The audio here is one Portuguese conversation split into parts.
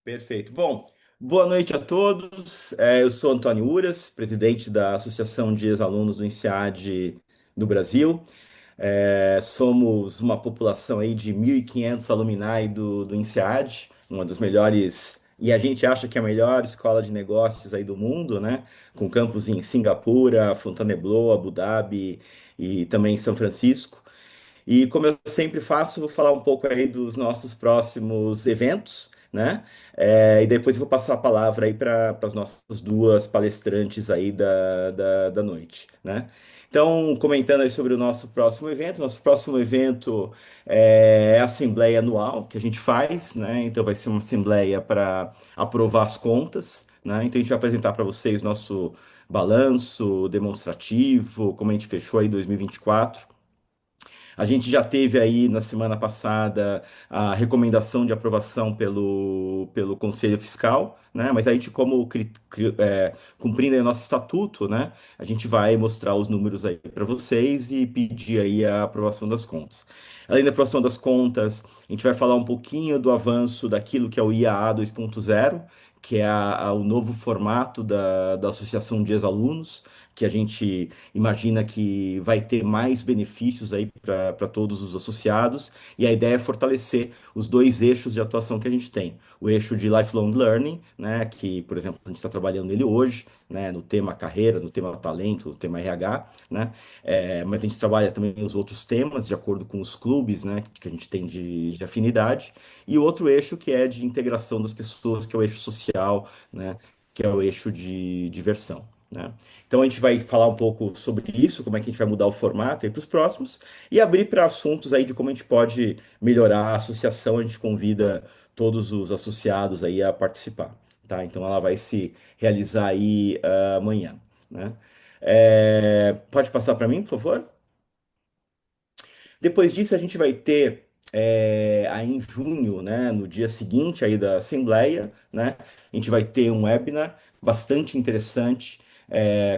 Perfeito. Bom, boa noite a todos. Eu sou Antônio Uras, presidente da Associação de Ex-Alunos do INSEAD no Brasil. Somos uma população aí de 1.500 alumni do INSEAD, uma das melhores, e a gente acha que é a melhor escola de negócios aí do mundo, né? Com campus em Singapura, Fontainebleau, Abu Dhabi e também em São Francisco. E como eu sempre faço, vou falar um pouco aí dos nossos próximos eventos, né? E depois eu vou passar a palavra aí para as nossas duas palestrantes aí da noite, né? Então, comentando aí sobre o nosso próximo evento é a Assembleia Anual que a gente faz, né? Então vai ser uma assembleia para aprovar as contas, né? Então a gente vai apresentar para vocês nosso balanço demonstrativo, como a gente fechou aí 2024. A gente já teve aí na semana passada a recomendação de aprovação pelo Conselho Fiscal, né? Mas a gente, cumprindo aí o nosso estatuto, né? A gente vai mostrar os números aí para vocês e pedir aí a aprovação das contas. Além da aprovação das contas, a gente vai falar um pouquinho do avanço daquilo que é o IAA 2.0, que é o novo formato da Associação de Ex-Alunos, que a gente imagina que vai ter mais benefícios aí para todos os associados, e a ideia é fortalecer os dois eixos de atuação que a gente tem. O eixo de lifelong learning, né, que, por exemplo, a gente está trabalhando nele hoje, né, no tema carreira, no tema talento, no tema RH, né, mas a gente trabalha também os outros temas de acordo com os clubes, né, que a gente tem de afinidade, e o outro eixo que é de integração das pessoas, que é o eixo social, né, que é o eixo de diversão, né. Então a gente vai falar um pouco sobre isso, como é que a gente vai mudar o formato aí para os próximos, e abrir para assuntos aí de como a gente pode melhorar a associação. A gente convida todos os associados aí a participar, tá? Então ela vai se realizar aí amanhã, né? Pode passar para mim, por favor? Depois disso, a gente vai ter aí em junho, né, no dia seguinte aí da Assembleia, né, a gente vai ter um webinar bastante interessante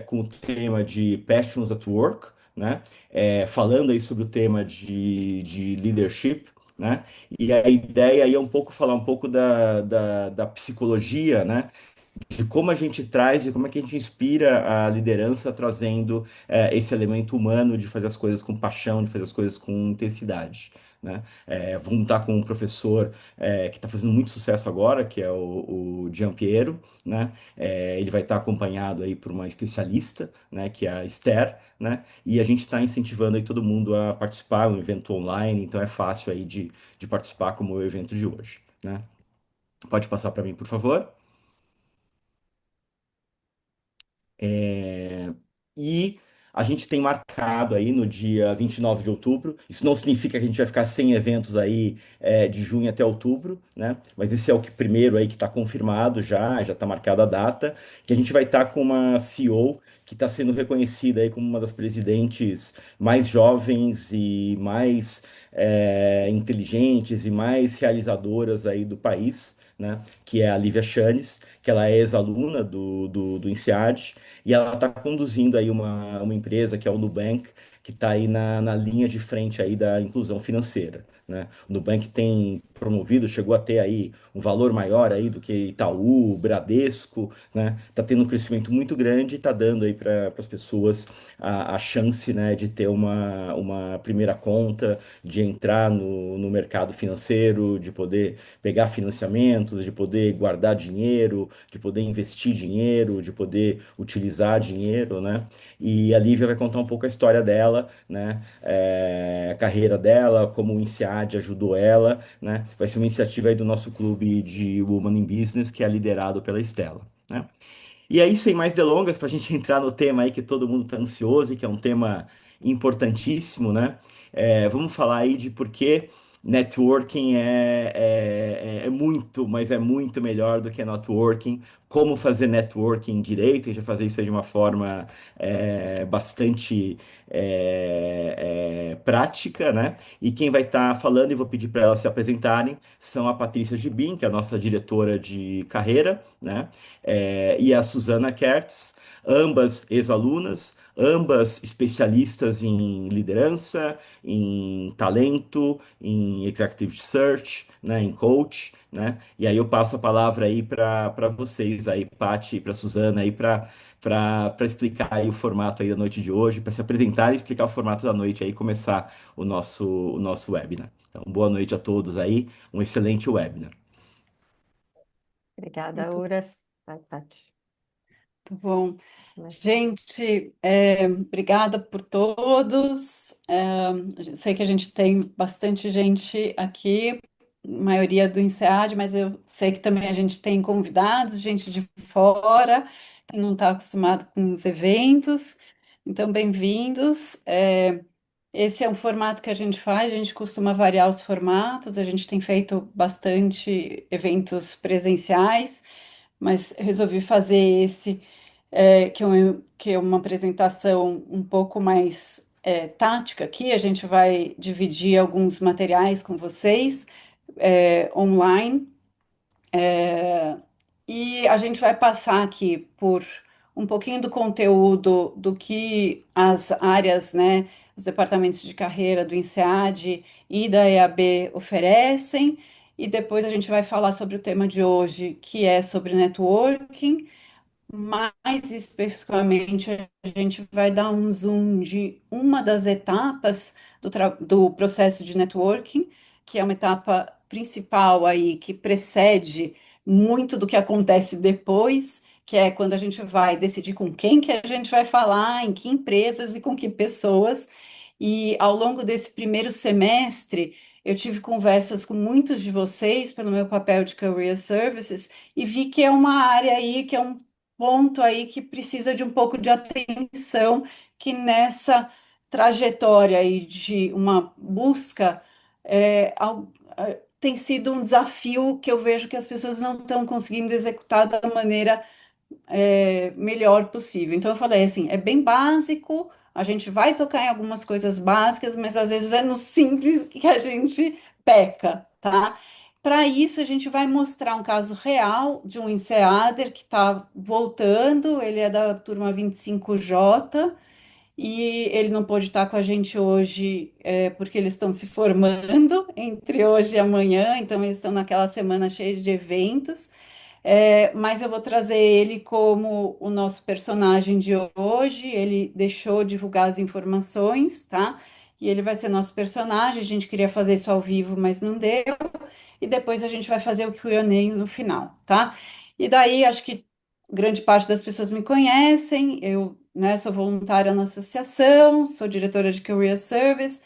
com o tema de Passions at Work, né, falando aí sobre o tema de leadership, né, e a ideia aí é um pouco falar um pouco da psicologia, né, de como a gente traz e como é que a gente inspira a liderança trazendo esse elemento humano de fazer as coisas com paixão, de fazer as coisas com intensidade, né? Vamos estar com um professor que está fazendo muito sucesso agora, que é o Giampiero, né? Ele vai estar acompanhado aí por uma especialista, né? Que é a Esther, né? E a gente está incentivando aí todo mundo a participar, um evento online, então é fácil aí de participar como o evento de hoje, né? Pode passar para mim, por favor? É, E a gente tem marcado aí no dia 29 de outubro. Isso não significa que a gente vai ficar sem eventos aí de junho até outubro, né? Mas esse é o que primeiro aí que está confirmado já está marcada a data, que a gente vai estar com uma CEO que está sendo reconhecida aí como uma das presidentes mais jovens e mais inteligentes e mais realizadoras aí do país, né? Que é a Lívia Chanes, que ela é ex-aluna do INSEAD, e ela está conduzindo aí uma empresa que é o Nubank, que está aí na linha de frente aí da inclusão financeira, né? O Nubank tem promovido, chegou a ter aí um valor maior aí do que Itaú, Bradesco, né? Está tendo um crescimento muito grande e está dando aí para as pessoas a chance, né, de ter uma primeira conta, de entrar no mercado financeiro, de poder pegar financiamentos, de poder guardar dinheiro, de poder investir dinheiro, de poder utilizar dinheiro, né? E a Lívia vai contar um pouco a história dela, né? A carreira dela, como o INSEAD ajudou ela, né? Vai ser uma iniciativa aí do nosso clube de Women in Business, que é liderado pela Estela, né? E aí, sem mais delongas, para a gente entrar no tema aí que todo mundo está ansioso e que é um tema importantíssimo, né? Vamos falar aí de por que networking é muito, mas é muito melhor do que networking. Como fazer networking direito, a gente vai fazer isso aí de uma forma bastante prática, né? E quem vai estar falando, e vou pedir para elas se apresentarem, são a Patrícia Gibin, que é a nossa diretora de carreira, né? E a Susana Kertz, ambas ex-alunas, ambas especialistas em liderança, em talento, em executive search, né, em coach, né? E aí eu passo a palavra aí para vocês aí, Paty, para Suzana aí para explicar aí o formato aí da noite de hoje, para se apresentar e explicar o formato da noite aí, e começar o nosso webinar. Então, boa noite a todos aí, um excelente webinar. Obrigada, Muito, Uras. Vai, Tati. muito bom. Né? Gente, obrigada por todos. Eu sei que a gente tem bastante gente aqui, maioria do INSEAD, mas eu sei que também a gente tem convidados, gente de fora, que não está acostumado com os eventos. Então, bem-vindos. Esse é um formato que a gente faz, a gente costuma variar os formatos, a gente tem feito bastante eventos presenciais, mas resolvi fazer esse, que é uma apresentação um pouco mais tática aqui. A gente vai dividir alguns materiais com vocês online. E a gente vai passar aqui por um pouquinho do conteúdo do que as áreas, né, os departamentos de carreira do INSEAD e da EAB oferecem, e depois a gente vai falar sobre o tema de hoje, que é sobre networking. Mais especificamente, a gente vai dar um zoom de uma das etapas do processo de networking, que é uma etapa principal aí, que precede muito do que acontece depois, que é quando a gente vai decidir com quem que a gente vai falar, em que empresas e com que pessoas. E ao longo desse primeiro semestre, eu tive conversas com muitos de vocês pelo meu papel de Career Services e vi que é uma área aí que é um ponto aí que precisa de um pouco de atenção, que nessa trajetória aí de uma busca tem sido um desafio que eu vejo que as pessoas não estão conseguindo executar da maneira melhor possível. Então eu falei assim, é bem básico, a gente vai tocar em algumas coisas básicas, mas às vezes é no simples que a gente peca, tá? Para isso, a gente vai mostrar um caso real de um INSEADER que está voltando, ele é da turma 25J, e ele não pôde estar com a gente hoje, porque eles estão se formando entre hoje e amanhã, então eles estão naquela semana cheia de eventos. Mas eu vou trazer ele como o nosso personagem de hoje. Ele deixou divulgar as informações, tá? E ele vai ser nosso personagem. A gente queria fazer isso ao vivo, mas não deu. E depois a gente vai fazer o Q&A no final, tá? E daí acho que grande parte das pessoas me conhecem. Eu, né, sou voluntária na associação, sou diretora de Career Service,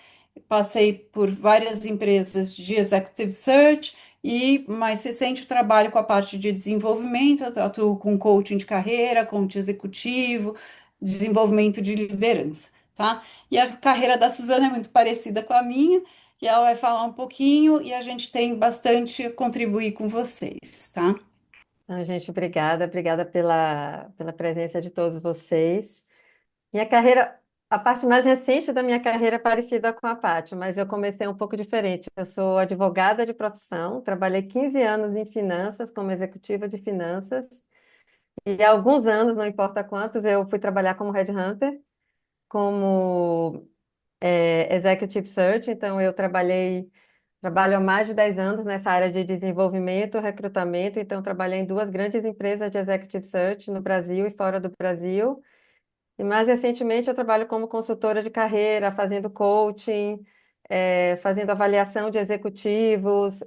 passei por várias empresas de Executive Search. E mais recente, o trabalho com a parte de desenvolvimento, eu atuo com coaching de carreira, coaching executivo, desenvolvimento de liderança, tá? E a carreira da Suzana é muito parecida com a minha, e ela vai falar um pouquinho, e a gente tem bastante a contribuir com vocês, tá? Então, gente, obrigada pela presença de todos vocês. Minha carreira, a parte mais recente da minha carreira é parecida com a Paty, mas eu comecei um pouco diferente. Eu sou advogada de profissão, trabalhei 15 anos em finanças, como executiva de finanças, e há alguns anos, não importa quantos, eu fui trabalhar como headhunter, como executive search, então eu trabalho há mais de 10 anos nessa área de desenvolvimento, recrutamento, então trabalhei em duas grandes empresas de executive search no Brasil e fora do Brasil. E mais recentemente eu trabalho como consultora de carreira, fazendo coaching, fazendo avaliação de executivos,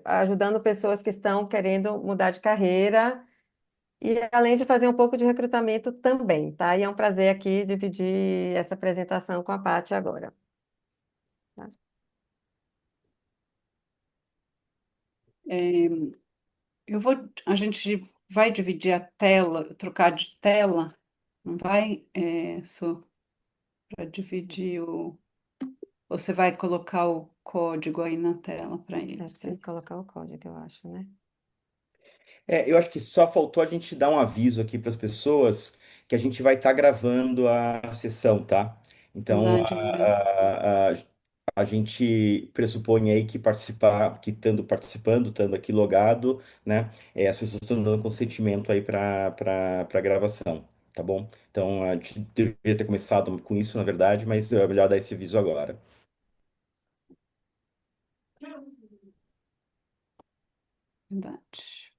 ajudando pessoas que estão querendo mudar de carreira, e além de fazer um pouco de recrutamento também, tá? E é um prazer aqui dividir essa apresentação com a Paty agora. Tá? É, a gente vai dividir a tela, trocar de tela, não vai, para dividir o. Você vai colocar o código aí na tela para eles. Preciso colocar o código, eu acho, né? Eu acho que só faltou a gente dar um aviso aqui para as pessoas que a gente vai estar gravando a sessão, tá? Então, Verdade, Uras. a gente pressupõe aí que participar, que estando aqui logado, né? As pessoas estão dando consentimento aí para gravação. tá bom? Então a gente deveria ter começado com isso, na verdade, mas é melhor dar esse aviso agora. Verdade.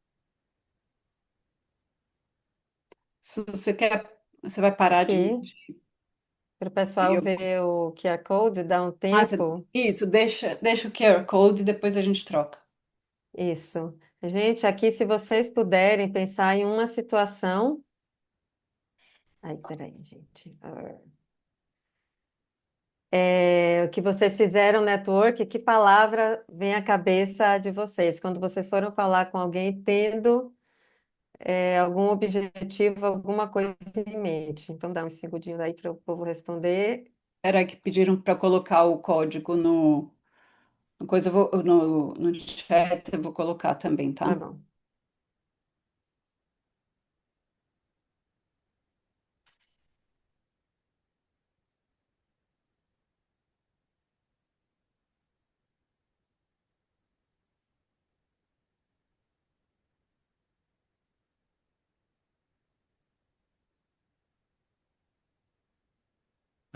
Se você quer, você vai parar Aqui, para o pessoal de- ver o QR Code, dá um tempo. isso, deixa o QR Code e depois a gente troca. Isso. Gente, aqui, se vocês puderem pensar em uma situação. Ai, peraí, gente. O que vocês fizeram, network, que palavra vem à cabeça de vocês quando vocês foram falar com alguém tendo algum objetivo, alguma coisa em mente? Então, dá uns segundinhos aí para o povo responder. Era que pediram para colocar o código no coisa, no chat, eu vou colocar também, Tá tá? bom.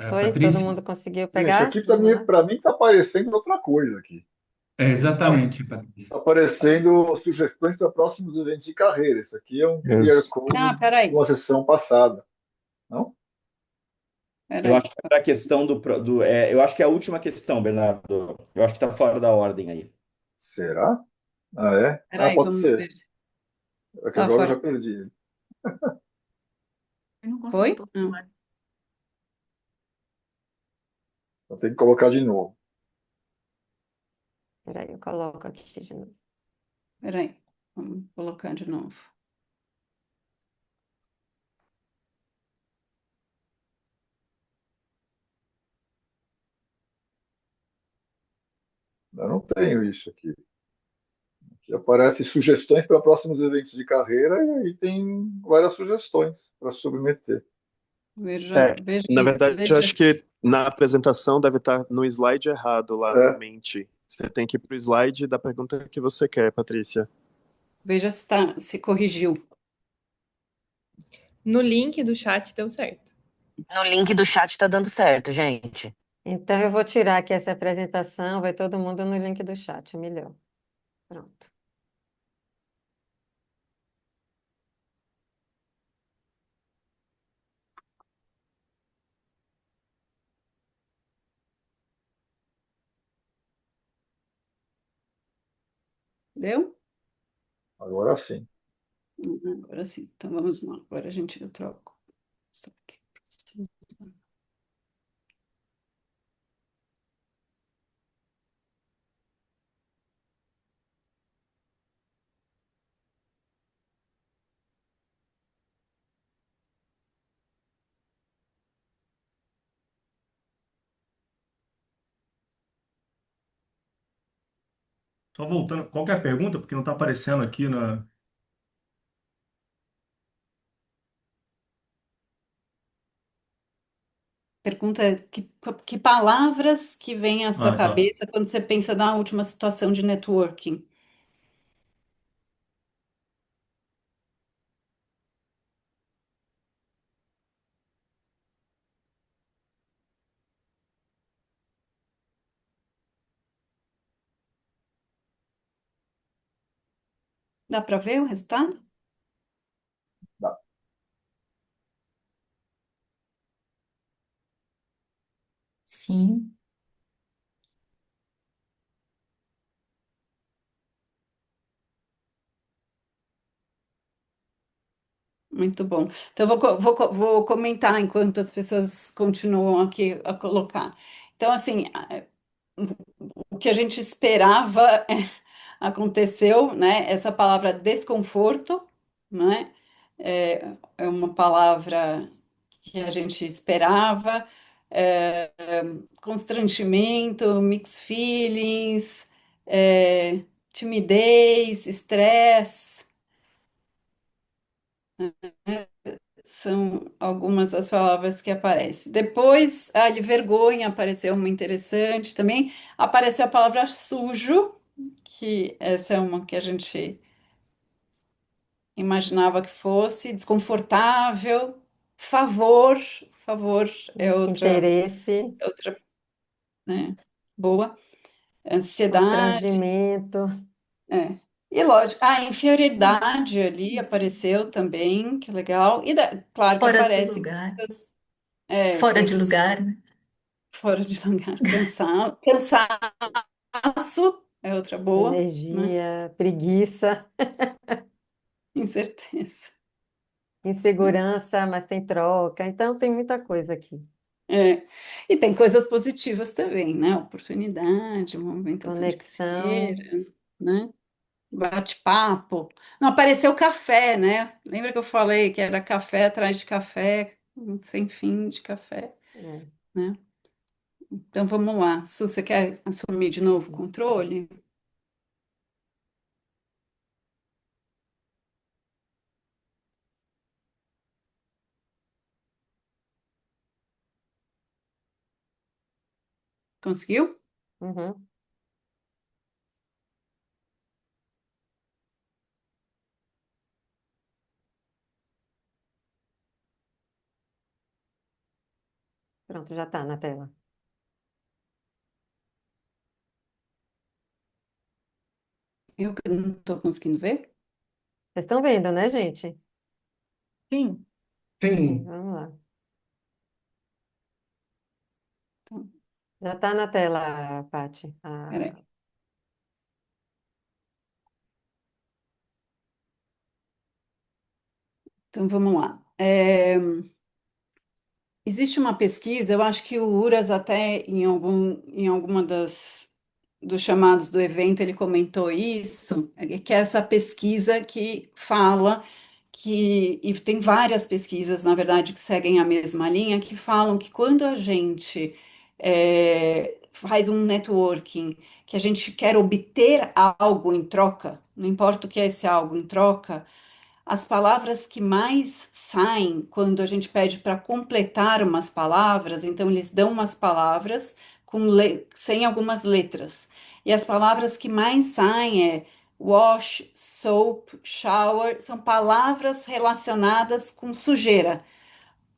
Foi? Todo Patrícia, mundo conseguiu Gente, pegar? aqui Vamos lá. para mim tá aparecendo outra coisa aqui. Tá, exatamente, Patrícia. tá aparecendo sugestões para próximos eventos de carreira. Isso aqui é um QR Code Ah, de peraí, uma sessão passada, não? Eu acho peraí, que é a questão eu acho que é a última questão, Bernardo. Eu acho que está fora da ordem aí. Será? Ah, é? Ah, peraí, pode vamos ver. ser. É que Ah, agora eu fora. já perdi. Eu não consigo Foi? postular. Então tem que colocar de novo. Peraí, eu coloco aqui de novo. Peraí, vamos colocar de novo. Eu não tenho isso aqui. Aqui aparece sugestões para próximos eventos de carreira e aí tem várias sugestões para submeter. Veja, É, veja na aí, verdade, eu acho que na apresentação deve estar no slide errado lá no É, Mente. Você tem que ir pro slide da pergunta que você quer, Patrícia. veja se corrigiu. No link do chat deu certo. No link do chat tá dando certo, gente. Então, eu vou tirar aqui essa apresentação, vai todo mundo no link do chat, é melhor. Pronto. Deu? agora sim. Agora sim. Então vamos lá. Agora eu troco. Só que precisa- Só voltando, qual que é a pergunta? Porque não está aparecendo aqui na. Pergunta é que palavras que vêm à sua Ah, tá. cabeça quando você pensa na última situação de networking? Dá para ver o resultado? Dá. Sim. Muito bom. Então, vou comentar enquanto as pessoas continuam aqui a colocar. Então, assim, o que a gente esperava aconteceu, né? Essa palavra desconforto, né? É uma palavra que a gente esperava, constrangimento, mixed feelings, é, timidez, estresse. São algumas das palavras que aparecem. Depois, vergonha apareceu uma interessante também. Apareceu a palavra sujo, que essa é uma que a gente imaginava que fosse, desconfortável. Favor, favor é Interesse, outra, né? Boa. Ansiedade, constrangimento, é. E lógico, a inferioridade ali apareceu também, que legal. E claro que Fora do aparece lugar. Fora de coisas lugar, né? fora de lugar, cansaço é outra boa, né? energia, preguiça, Incerteza. insegurança, mas tem troca. Então tem muita coisa aqui. É. E tem coisas positivas também, né? Oportunidade, movimentação de Conexão. carreira, né? Bate-papo. Não apareceu café, né? Lembra que eu falei que era café atrás de café, sem fim de café, É. né? Então vamos lá. Su, você quer assumir de novo o controle? Conseguiu? Uhum. Pronto, já está na tela. Eu que não estou conseguindo ver? Vocês estão vendo, né, gente? Sim. Sim. Vamos lá. Então, Já está na tela, Paty. peraí. Então vamos lá. Existe uma pesquisa, eu acho que o URAS até em alguma dos chamados do evento ele comentou isso, que é essa pesquisa que fala e tem várias pesquisas, na verdade, que seguem a mesma linha, que falam que quando a gente faz um networking, que a gente quer obter algo em troca, não importa o que é esse algo em troca, as palavras que mais saem quando a gente pede para completar umas palavras, então eles dão umas palavras sem algumas letras. E as palavras que mais saem é wash, soap, shower, são palavras relacionadas com sujeira.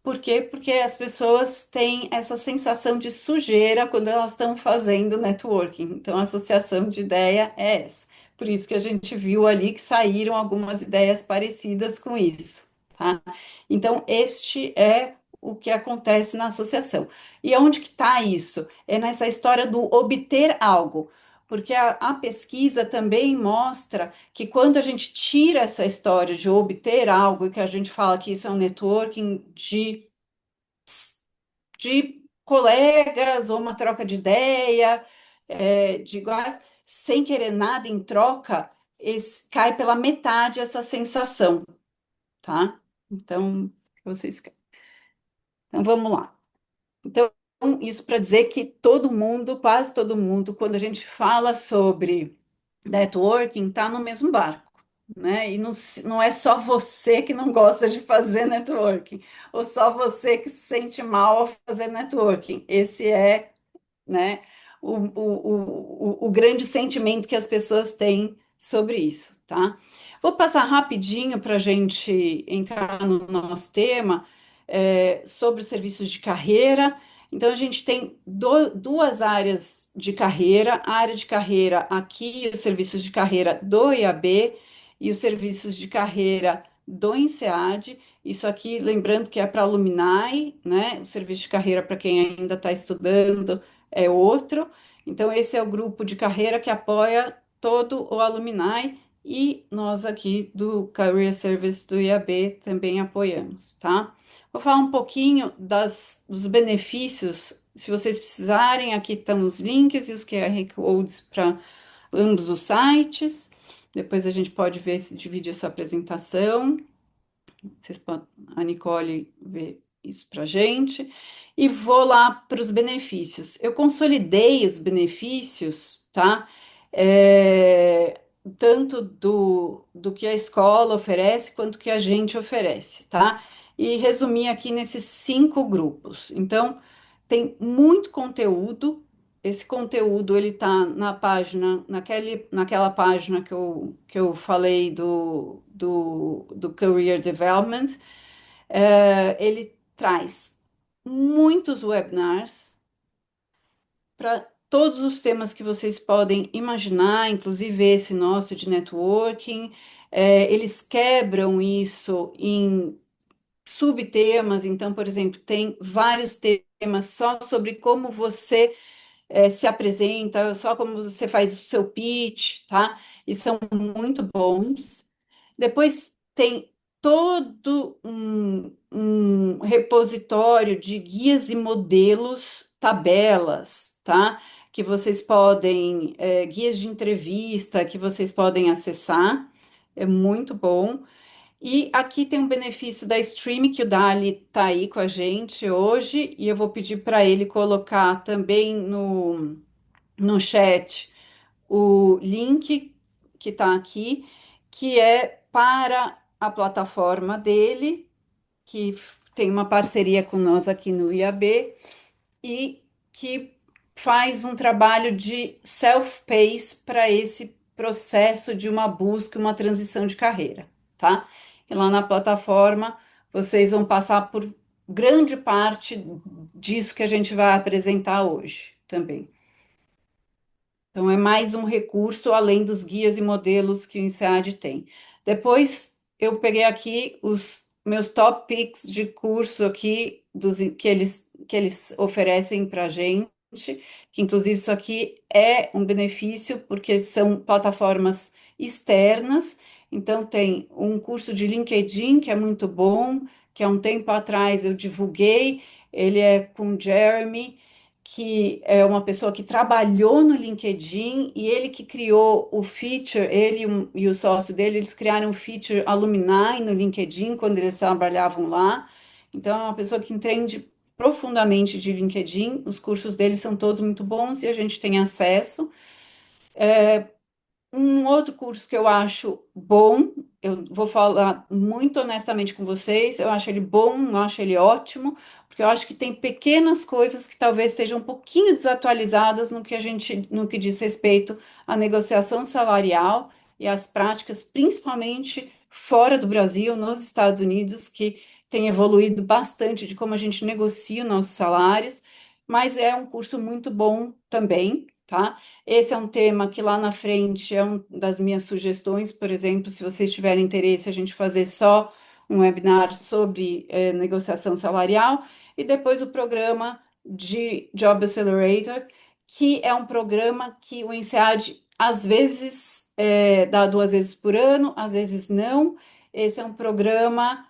Por quê? Porque as pessoas têm essa sensação de sujeira quando elas estão fazendo networking. Então, a associação de ideia é essa. Por isso que a gente viu ali que saíram algumas ideias parecidas com isso, tá? Então, este é o que acontece na associação. E onde que está isso? É nessa história do obter algo. Porque a pesquisa também mostra que quando a gente tira essa história de obter algo, e que a gente fala que isso é um networking de colegas ou uma troca de ideia, de iguais, sem querer nada em troca, cai pela metade essa sensação, tá? Então, vocês. Então, vamos lá. Então, isso para dizer que todo mundo, quase todo mundo, quando a gente fala sobre networking, está no mesmo barco, né? E não é só você que não gosta de fazer networking, ou só você que se sente mal ao fazer networking. Esse é, né, o grande sentimento que as pessoas têm sobre isso, tá? Vou passar rapidinho para a gente entrar no nosso tema, sobre os serviços de carreira. Então, a gente tem duas áreas de carreira, a área de carreira aqui, os serviços de carreira do IAB e os serviços de carreira do INSEAD. Isso aqui, lembrando que é para alumni, né? O serviço de carreira para quem ainda está estudando é outro. Então, esse é o grupo de carreira que apoia todo o alumni e nós aqui do Career Service do IAB também apoiamos, tá? Vou falar um pouquinho dos benefícios. Se vocês precisarem, aqui estão os links e os QR Codes para ambos os sites. Depois a gente pode ver se divide essa apresentação. A Nicole vê isso para a gente. E vou lá para os benefícios. Eu consolidei os benefícios, tá? Tanto do que a escola oferece, quanto que a gente oferece, tá? E resumi aqui nesses 5 grupos. Então, tem muito conteúdo. Esse conteúdo ele está na página, naquela página que eu falei do Career Development. Ele traz muitos webinars para todos os temas que vocês podem imaginar, inclusive esse nosso de networking. Eles quebram isso em subtemas, então, por exemplo, tem vários temas só sobre como você se apresenta, só como você faz o seu pitch, tá? E são muito bons. Depois tem todo um repositório de guias e modelos, tabelas, tá? Que vocês podem, guias de entrevista que vocês podem acessar, é muito bom. E aqui tem um benefício da Stream, que o Dali está aí com a gente hoje, e eu vou pedir para ele colocar também no chat o link que está aqui, que é para a plataforma dele, que tem uma parceria com nós aqui no IAB e que faz um trabalho de self-pace para esse processo de uma busca, uma transição de carreira, tá? E lá na plataforma vocês vão passar por grande parte disso que a gente vai apresentar hoje também. Então, é mais um recurso além dos guias e modelos que o INSEAD tem. Depois, eu peguei aqui os meus top picks de curso aqui, que eles oferecem para a gente, que inclusive isso aqui é um benefício, porque são plataformas externas. Então, tem um curso de LinkedIn, que é muito bom, que há um tempo atrás eu divulguei, ele é com o Jeremy, que é uma pessoa que trabalhou no LinkedIn e ele que criou o feature, ele e o sócio dele, eles criaram o feature Alumni no LinkedIn quando eles trabalhavam lá. Então, é uma pessoa que entende profundamente de LinkedIn, os cursos dele são todos muito bons e a gente tem acesso. Um outro curso que eu acho bom, eu vou falar muito honestamente com vocês, eu acho ele bom, não acho ele ótimo, porque eu acho que tem pequenas coisas que talvez estejam um pouquinho desatualizadas no que diz respeito à negociação salarial e às práticas, principalmente fora do Brasil, nos Estados Unidos, que tem evoluído bastante de como a gente negocia os nossos salários, mas é um curso muito bom também, tá? Esse é um tema que lá na frente é uma das minhas sugestões, por exemplo, se vocês tiverem interesse, a gente fazer só um webinar sobre negociação salarial, e depois o programa de Job Accelerator, que é um programa que o INSEAD às vezes dá 2 vezes por ano, às vezes não. Esse é um programa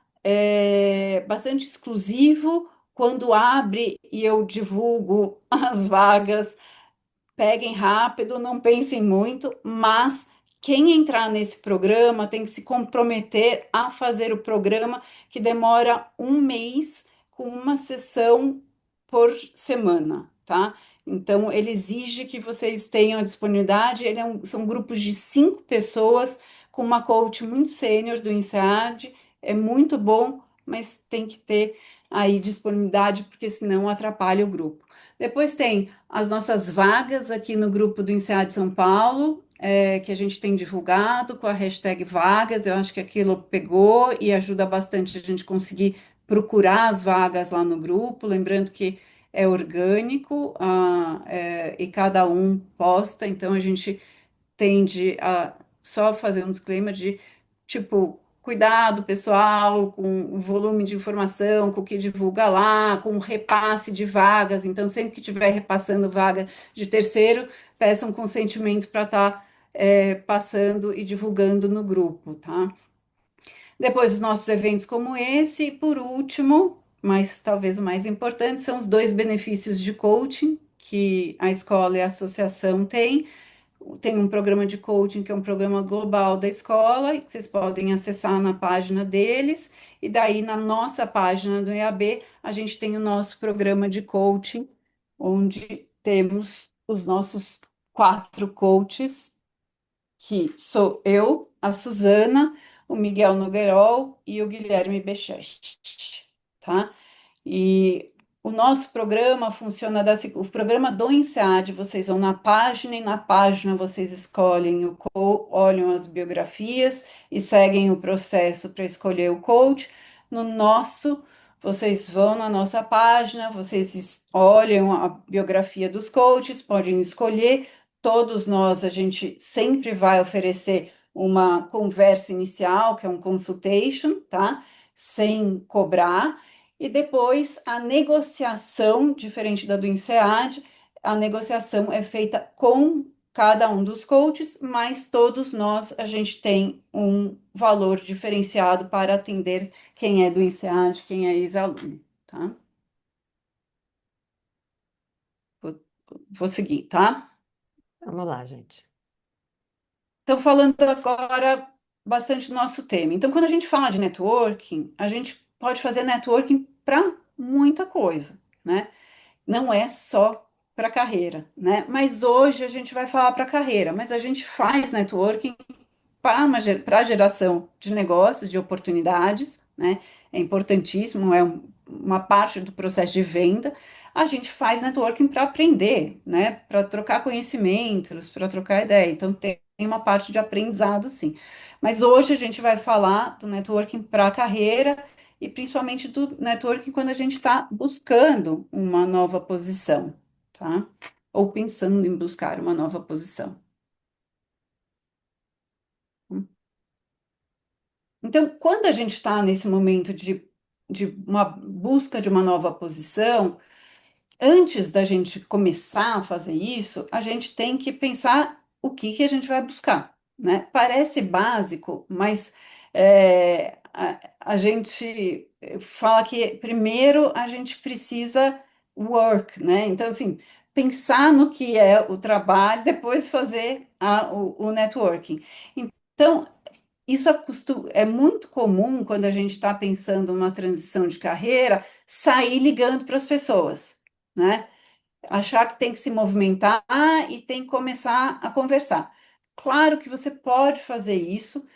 bastante exclusivo. Quando abre e eu divulgo as vagas, peguem rápido, não pensem muito, mas quem entrar nesse programa tem que se comprometer a fazer o programa, que demora um mês com uma sessão por semana, tá? Então, ele exige que vocês tenham a disponibilidade. São grupos de 5 pessoas com uma coach muito sênior do INSEAD. É muito bom, mas tem que ter aí disponibilidade, porque senão atrapalha o grupo. Depois tem as nossas vagas aqui no grupo do INSEAD São Paulo, que a gente tem divulgado com a hashtag vagas. Eu acho que aquilo pegou e ajuda bastante a gente conseguir procurar as vagas lá no grupo. Lembrando que é orgânico, e cada um posta, então a gente tende a só fazer um disclaimer de tipo. Cuidado, pessoal, com o volume de informação, com o que divulga lá, com o repasse de vagas. Então, sempre que estiver repassando vaga de terceiro, peçam consentimento para estar passando e divulgando no grupo, tá? Depois, os nossos eventos como esse. E por último, mas talvez o mais importante, são os 2 benefícios de coaching que a escola e a associação têm. Tem um programa de coaching que é um programa global da escola, e que vocês podem acessar na página deles, e daí na nossa página do EAB a gente tem o nosso programa de coaching, onde temos os nossos 4 coaches, que sou eu, a Suzana, o Miguel Nogueirol e o Guilherme Bechest, tá? E o nosso programa funciona o programa do INSEAD, vocês vão na página e na página vocês escolhem olham as biografias e seguem o processo para escolher o coach. no nosso, vocês vão na nossa página, olham a biografia dos coaches, podem escolher. Todos nós, a gente sempre vai oferecer uma conversa inicial, que é um consultation, tá? Sem cobrar. E depois a negociação, diferente da do INSEAD, a negociação é feita com cada um dos coaches, mas todos nós a gente tem um valor diferenciado para atender quem é do INSEAD, quem é ex-aluno, tá? Vou, vou seguir, tá? Vamos lá, gente. Então, falando agora bastante do nosso tema. Então, quando a gente fala de networking, a gente pode fazer networking para muita coisa, né? Não é só para carreira, né? Mas hoje a gente vai falar para carreira, mas a gente faz networking para a geração de negócios, de oportunidades, né? É importantíssimo, uma parte do processo de venda. A gente faz networking para aprender, né? Para trocar conhecimentos, para trocar ideia. Então, tem uma parte de aprendizado, sim. Mas hoje a gente vai falar do networking para a carreira e principalmente do networking quando a gente está buscando uma nova posição, tá? Ou pensando em buscar uma nova posição. Então, quando a gente está nesse momento de uma busca de uma nova posição, antes da gente começar a fazer isso, a gente tem que pensar o que que a gente vai buscar, né? Parece básico, mas a gente fala que primeiro a gente precisa work, né? Então, assim, pensar no que é o trabalho, depois fazer o networking. Então, isso é muito comum quando a gente está pensando numa transição de carreira, sair ligando para as pessoas, né? Achar que tem que se movimentar e tem que começar a conversar. Claro que você pode fazer isso.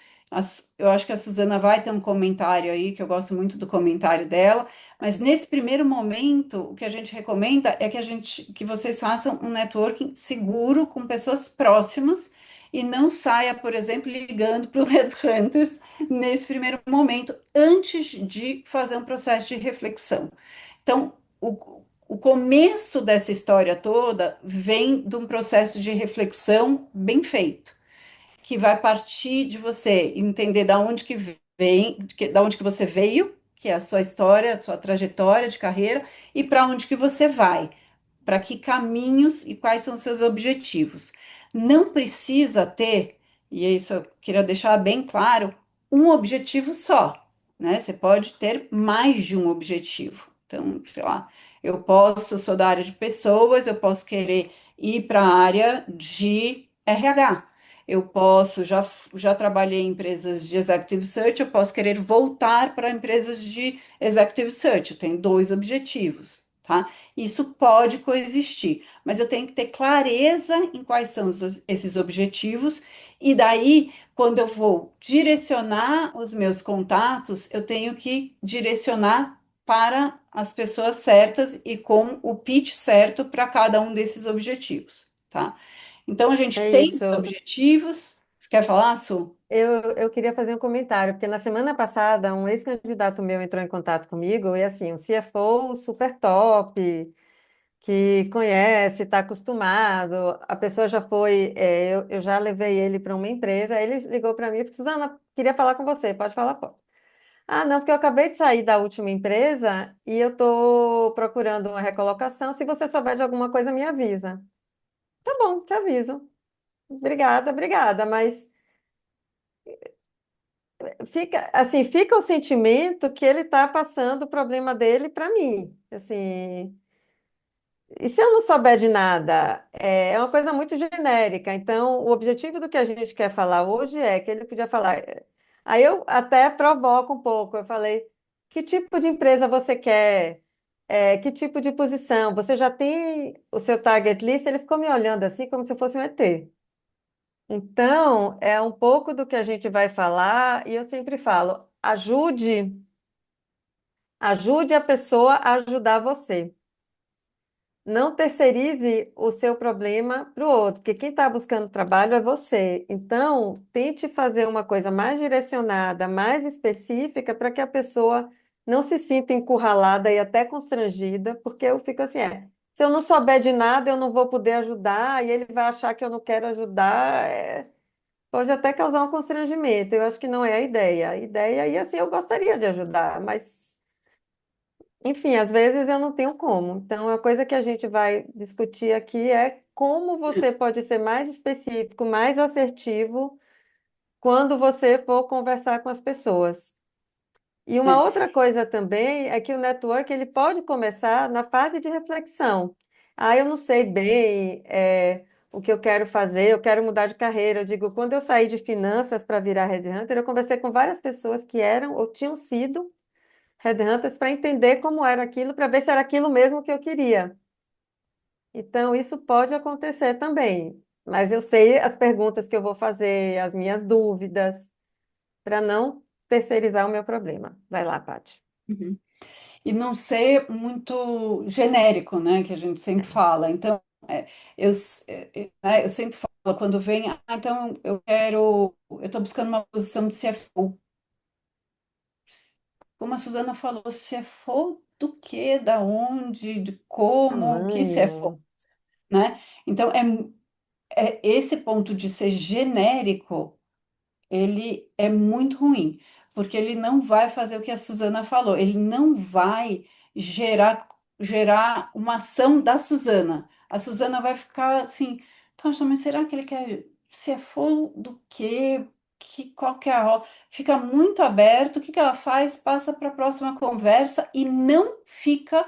Eu acho que a Suzana vai ter um comentário aí, que eu gosto muito do comentário dela, mas nesse primeiro momento, o que a gente recomenda é que vocês façam um networking seguro com pessoas próximas e não saia, por exemplo, ligando para os headhunters nesse primeiro momento, antes de fazer um processo de reflexão. Então, o começo dessa história toda vem de um processo de reflexão bem feito, que vai partir de você entender da onde que vem, da onde que você veio, que é a sua história, a sua trajetória de carreira, e para onde que você vai, para que caminhos e quais são os seus objetivos. Não precisa ter, e isso eu queria deixar bem claro, um objetivo só, né? Você pode ter mais de um objetivo. Então, sei lá, eu sou da área de pessoas, eu posso querer ir para a área de RH. Já trabalhei em empresas de executive search, eu posso querer voltar para empresas de executive search. Eu tenho dois objetivos, tá? Isso pode coexistir, mas eu tenho que ter clareza em quais são esses objetivos, e daí, quando eu vou direcionar os meus contatos, eu tenho que direcionar para as pessoas certas e com o pitch certo para cada um desses objetivos, tá? Então, a gente É tem isso. objetivos. Você quer falar, Su? Eu queria fazer um comentário, porque na semana passada um ex-candidato meu entrou em contato comigo e assim, um CFO super top, que conhece, está acostumado, a pessoa já foi, eu já levei ele para uma empresa, aí ele ligou para mim e falou, Suzana, queria falar com você, pode falar, pode. Ah, não, porque eu acabei de sair da última empresa e eu estou procurando uma recolocação, se você souber de alguma coisa, me avisa. Tá bom, te aviso. Obrigada, obrigada, mas fica assim, fica o sentimento que ele está passando o problema dele para mim. Assim, e se eu não souber de nada, é uma coisa muito genérica. Então, o objetivo do que a gente quer falar hoje é que ele podia falar. Aí eu até provoco um pouco. Eu falei: que tipo de empresa você quer? Que tipo de posição? Você já tem o seu target list? Ele ficou me olhando assim, como se eu fosse um ET. Então, é um pouco do que a gente vai falar, e eu sempre falo: ajude a pessoa a ajudar você. Não terceirize o seu problema para o outro, porque quem está buscando trabalho é você. Então, tente fazer uma coisa mais direcionada, mais específica, para que a pessoa não se sinta encurralada e até constrangida, porque eu fico assim, se eu não souber de nada, eu não vou poder ajudar, e ele vai achar que eu não quero ajudar, pode até causar um constrangimento. Eu acho que não é a ideia. A ideia, e assim, eu gostaria de ajudar, mas, enfim, às vezes eu não tenho como. Então, a coisa que a gente vai discutir aqui é como você pode ser mais específico, mais assertivo quando você for conversar com as pessoas. E uma É, outra coisa também é que o network ele pode começar na fase de reflexão. Ah, eu não sei bem o que eu quero fazer, eu quero mudar de carreira. Eu digo, quando eu saí de finanças para virar headhunter, eu conversei com várias pessoas que eram ou tinham sido headhunters para entender como era aquilo, para ver se era aquilo mesmo que eu queria. Então, isso pode acontecer também. Mas eu sei as perguntas que eu vou fazer, as minhas dúvidas, para não terceirizar o meu problema. Vai lá, Paty. uhum. E não ser muito genérico, né, que a gente sempre fala. Então, eu sempre falo, quando vem, então eu estou buscando uma posição de CFO. Como a Suzana falou, CFO do quê, da onde, de como, que CFO, Tamanho. né? Então, é esse ponto de ser genérico, ele é muito ruim, porque ele não vai fazer o que a Suzana falou, ele não vai gerar uma ação da Suzana. A Suzana vai ficar assim, Tocha, mas será que ele quer se for do quê? Qual que é a rota? Fica muito aberto, o que que ela faz? Passa para a próxima conversa e não fica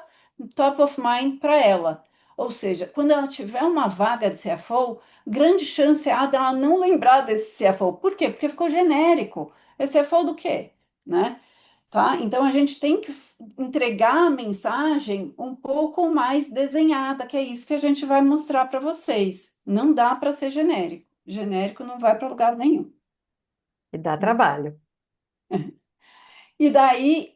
top of mind para ela. Ou seja, quando ela tiver uma vaga de CFO, grande chance há dela não lembrar desse CFO. Por quê? Porque ficou genérico. Esse CFO do quê? Né? Tá? Então a gente tem que entregar a mensagem um pouco mais desenhada, que é isso que a gente vai mostrar para vocês. Não dá para ser genérico. Genérico não vai para lugar nenhum. E dá trabalho. E daí,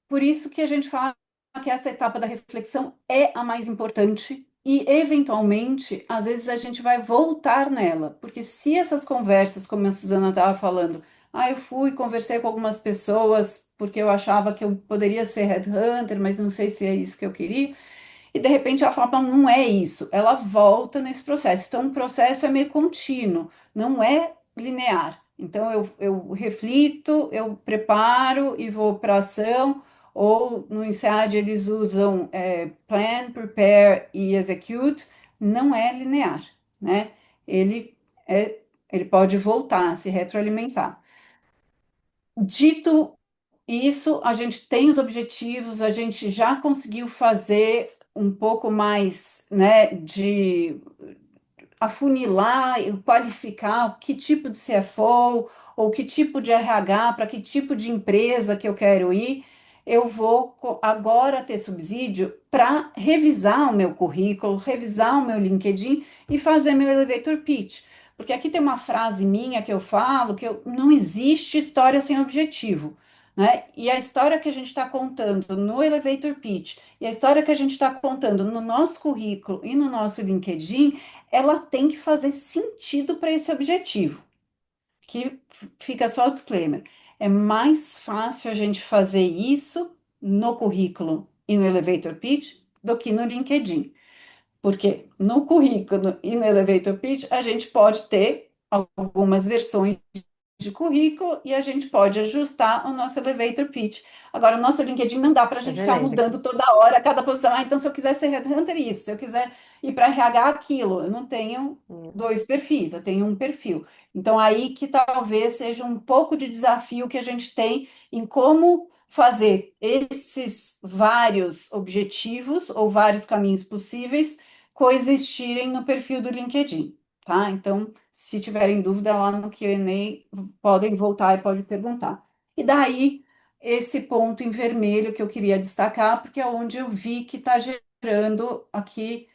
por isso que a gente fala que essa etapa da reflexão é a mais importante e, eventualmente, às vezes a gente vai voltar nela, porque se essas conversas, como a Suzana estava falando, eu fui, conversei com algumas pessoas porque eu achava que eu poderia ser headhunter, mas não sei se é isso que eu queria, e de repente ela fala, não, não é isso, ela volta nesse processo. Então, o processo é meio contínuo, não é linear. Então, eu reflito, eu preparo e vou para ação, ou no INSEAD eles usam plan, prepare e execute, não é linear, né? Ele, ele pode voltar, se retroalimentar. Dito isso, a gente tem os objetivos, a gente já conseguiu fazer um pouco mais, né, de afunilar e qualificar que tipo de CFO ou que tipo de RH, para que tipo de empresa que eu quero ir. Eu vou agora ter subsídio para revisar o meu currículo, revisar o meu LinkedIn e fazer meu elevator pitch. Porque aqui tem uma frase minha que eu falo que não existe história sem objetivo. Né? E a história que a gente está contando no elevator pitch e a história que a gente está contando no nosso currículo e no nosso LinkedIn, ela tem que fazer sentido para esse objetivo. Que fica só o disclaimer. É mais fácil a gente fazer isso no currículo e no elevator pitch do que no LinkedIn. Porque no currículo e no elevator pitch a gente pode ter algumas versões de currículo e a gente pode ajustar o nosso elevator pitch. Agora, o nosso LinkedIn não dá para a É gente ficar genérico. mudando toda hora cada posição. Então, se eu quiser ser headhunter, isso. Se eu quiser ir para RH, aquilo. Eu não tenho Hum. dois perfis, eu tenho um perfil. Então, aí que talvez seja um pouco de desafio que a gente tem em como fazer esses vários objetivos ou vários caminhos possíveis coexistirem no perfil do LinkedIn, tá? Então, se tiverem dúvida lá no Q&A, podem voltar e pode perguntar. E daí, esse ponto em vermelho que eu queria destacar, porque é onde eu vi que está gerando aqui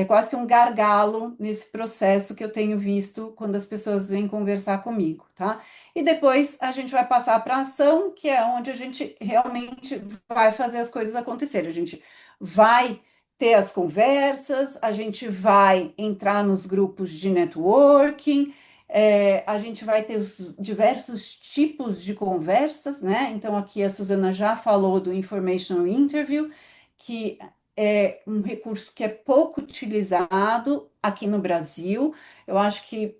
quase que um gargalo nesse processo que eu tenho visto quando as pessoas vêm conversar comigo, tá? E depois a gente vai passar para a ação, que é onde a gente realmente vai fazer as coisas acontecerem. A gente vai ter as conversas, a gente vai entrar nos grupos de networking A gente vai ter os diversos tipos de conversas, né? Então, aqui a Suzana já falou do Informational Interview, que é um recurso que é pouco utilizado aqui no Brasil. Eu acho que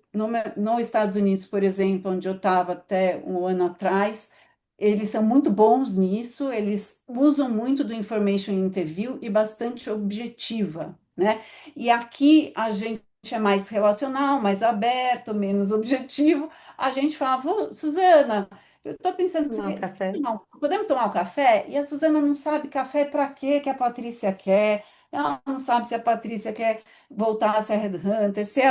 nos Estados Unidos, por exemplo, onde eu estava até um ano atrás, eles são muito bons nisso, eles usam muito do Information Interview e bastante objetiva, né? E aqui a gente é mais relacional, mais aberto, menos objetivo. A gente fala, Suzana, eu estou pensando, Tomar um café. podemos tomar um café? E a Suzana não sabe café para quê que a Patrícia quer. Ela não sabe se a Patrícia quer voltar a ser headhunter, se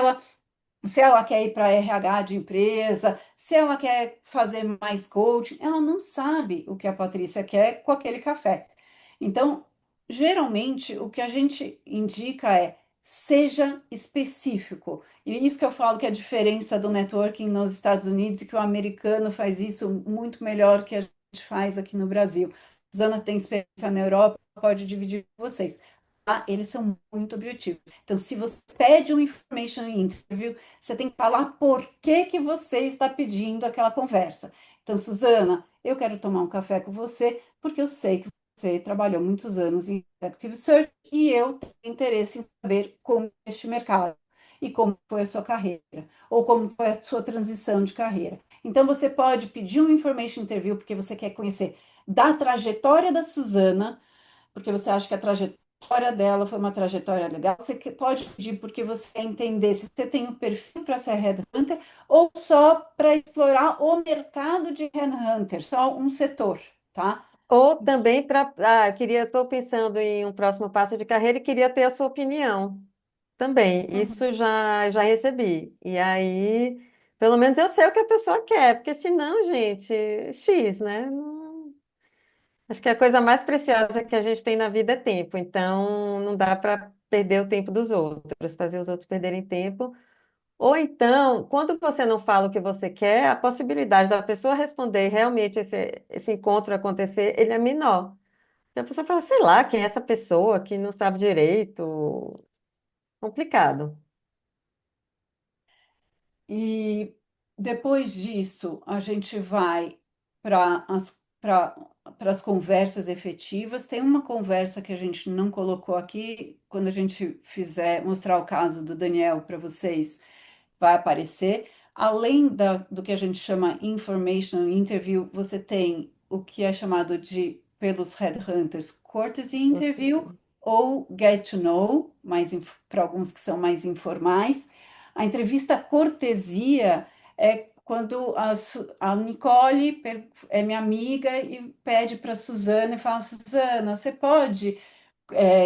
ela quer ir para RH de empresa, se ela quer fazer mais coaching, ela não sabe o que a Patrícia quer com aquele café. Então, geralmente, o que a gente indica é seja específico. E isso que eu falo que é a diferença do networking nos Estados Unidos e que o americano faz isso muito melhor que a gente faz aqui no Brasil. Zana tem experiência na Europa, pode dividir com vocês. Eles são muito objetivos. Então, se você pede um information interview, você tem que falar por que que você está pedindo aquela conversa. Então, Suzana, eu quero tomar um café com você porque eu sei que você trabalhou muitos anos em Executive Search e eu tenho interesse em saber como é este mercado e como foi a sua carreira, ou como foi a sua transição de carreira. Então, você pode pedir um information interview porque você quer conhecer da trajetória da Suzana, porque você acha que a trajetória dela foi uma trajetória legal. Você pode pedir porque você quer entender se você tem um perfil para ser headhunter ou só para explorar o mercado de headhunter, só um setor, tá? Ou também para. Estou pensando em um próximo passo de carreira e queria ter a sua opinião também. Isso Uhum. já recebi. E aí, pelo menos eu sei o que a pessoa quer, porque senão, gente, X, né? Acho que a coisa mais preciosa que a gente tem na vida é tempo. Então, não dá para perder o tempo dos outros, fazer os outros perderem tempo. Ou então, quando você não fala o que você quer, a possibilidade da pessoa responder e realmente esse encontro acontecer, ele é menor. E a pessoa fala, sei lá, quem é essa pessoa que não sabe direito? Complicado. E depois disso, a gente vai para as conversas efetivas. Tem uma conversa que a gente não colocou aqui, quando a gente fizer mostrar o caso do Daniel para vocês, vai aparecer. Além do que a gente chama information interview, você tem o que é chamado de, pelos headhunters, courtesy interview ou get to know, para alguns que são mais informais. A entrevista cortesia é quando a Nicole é minha amiga e pede para a Suzana e fala: Suzana, você pode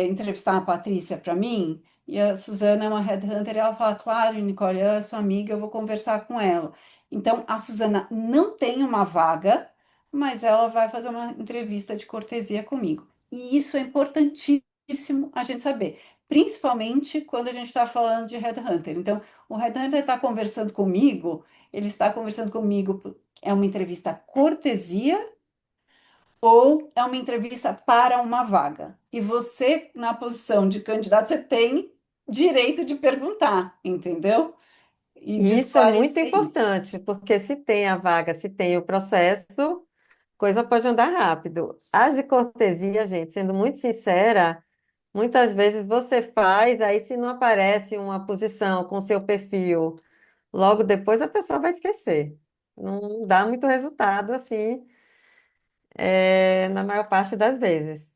entrevistar a Patrícia para mim? E a Suzana é uma headhunter e ela fala: Claro, Nicole, ela é sua amiga, eu vou conversar com ela. Então, a Suzana não tem uma vaga, mas ela vai fazer uma entrevista de cortesia comigo. E isso é importantíssimo a gente saber, principalmente quando a gente está falando de headhunter. Então, o headhunter está conversando comigo, ele está conversando comigo, é uma entrevista cortesia ou é uma entrevista para uma vaga. E você, na posição de candidato, você tem direito de perguntar, entendeu? E de E isso é muito esclarecer isso. importante, porque se tem a vaga, se tem o processo, coisa pode andar rápido. As de cortesia, gente, sendo muito sincera, muitas vezes você faz, aí se não aparece uma posição com seu perfil, logo depois a pessoa vai esquecer. Não dá muito resultado assim, na maior parte das vezes.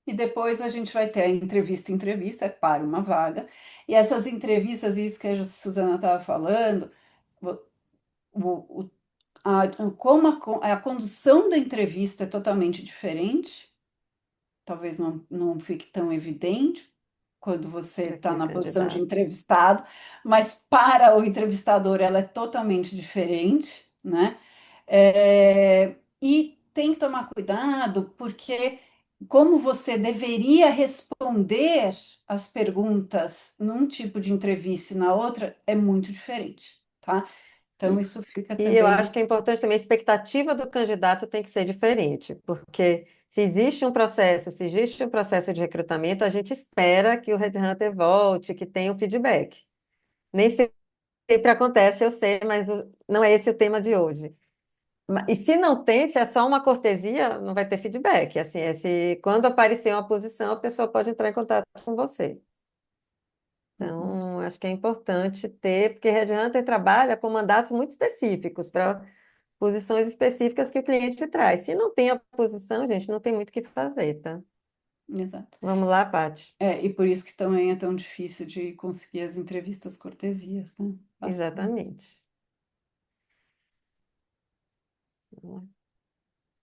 E depois a gente vai ter a entrevista para uma vaga. E essas entrevistas, isso que a Suzana estava falando, o, o, como a condução da entrevista é totalmente diferente, talvez não fique tão evidente quando você Para está que na posição de candidato? entrevistado, mas para o entrevistador ela é totalmente diferente, né? E tem que tomar cuidado, porque como você deveria responder as perguntas num tipo de entrevista e na outra é muito diferente, tá? Então, isso fica E eu acho também. que é importante também, a expectativa do candidato tem que ser diferente, porque se existe um processo de recrutamento, a gente espera que o headhunter volte, que tenha um feedback. Nem sempre Sempre acontece, eu sei, mas não é esse o tema de hoje. E se não tem, se é só uma cortesia, não vai ter feedback. Assim, se quando aparecer uma posição, a pessoa pode entrar em contato com você. Uhum. Então, acho que é importante ter, porque Red Hunter trabalha com mandatos muito específicos, para posições específicas que o cliente traz. Se não tem a posição, gente, não tem muito o que fazer, tá? Exato. Vamos lá, Paty. E por isso que também é tão difícil de conseguir as entrevistas cortesias, né? Bastante. Exatamente.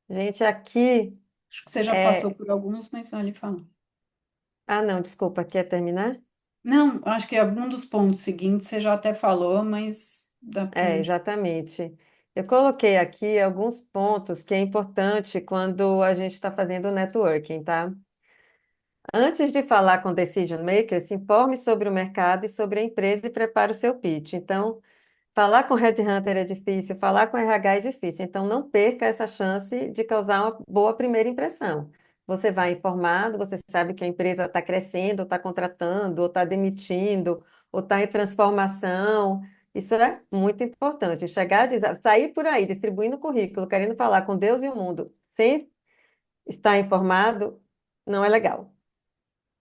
Gente, aqui Acho que você já passou é. por alguns, mas vale falar. Ah, não, desculpa, quer terminar? Não, acho que algum dos pontos seguintes você já até falou, mas dá pra É, gente. exatamente. Eu coloquei aqui alguns pontos que é importante quando a gente está fazendo networking, tá? Antes de falar com decision makers, se informe sobre o mercado e sobre a empresa e prepare o seu pitch. Então, falar com headhunter é difícil, falar com RH é difícil. Então, não perca essa chance de causar uma boa primeira impressão. Você vai informado, você sabe que a empresa está crescendo, ou está contratando, ou está demitindo, ou está em transformação. Isso é muito importante. Chegar, sair por aí distribuindo currículo, querendo falar com Deus e o mundo, sem estar informado, não é legal.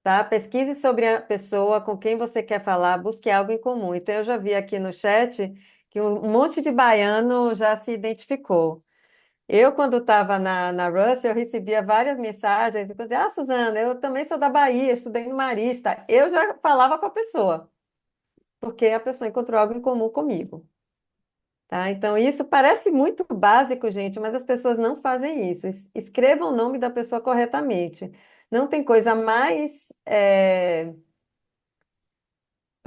Tá? Pesquise sobre a pessoa com quem você quer falar, busque algo em comum. Então, eu já vi aqui no chat que um monte de baiano já se identificou. Eu, quando estava na Russell, eu recebia várias mensagens, e eu dizia, Suzana, eu também sou da Bahia, estudei no Marista. Eu já falava com a pessoa, porque a pessoa encontrou algo em comum comigo. Tá? Então, isso parece muito básico, gente, mas as pessoas não fazem isso. Escrevam o nome da pessoa corretamente. Não tem coisa mais.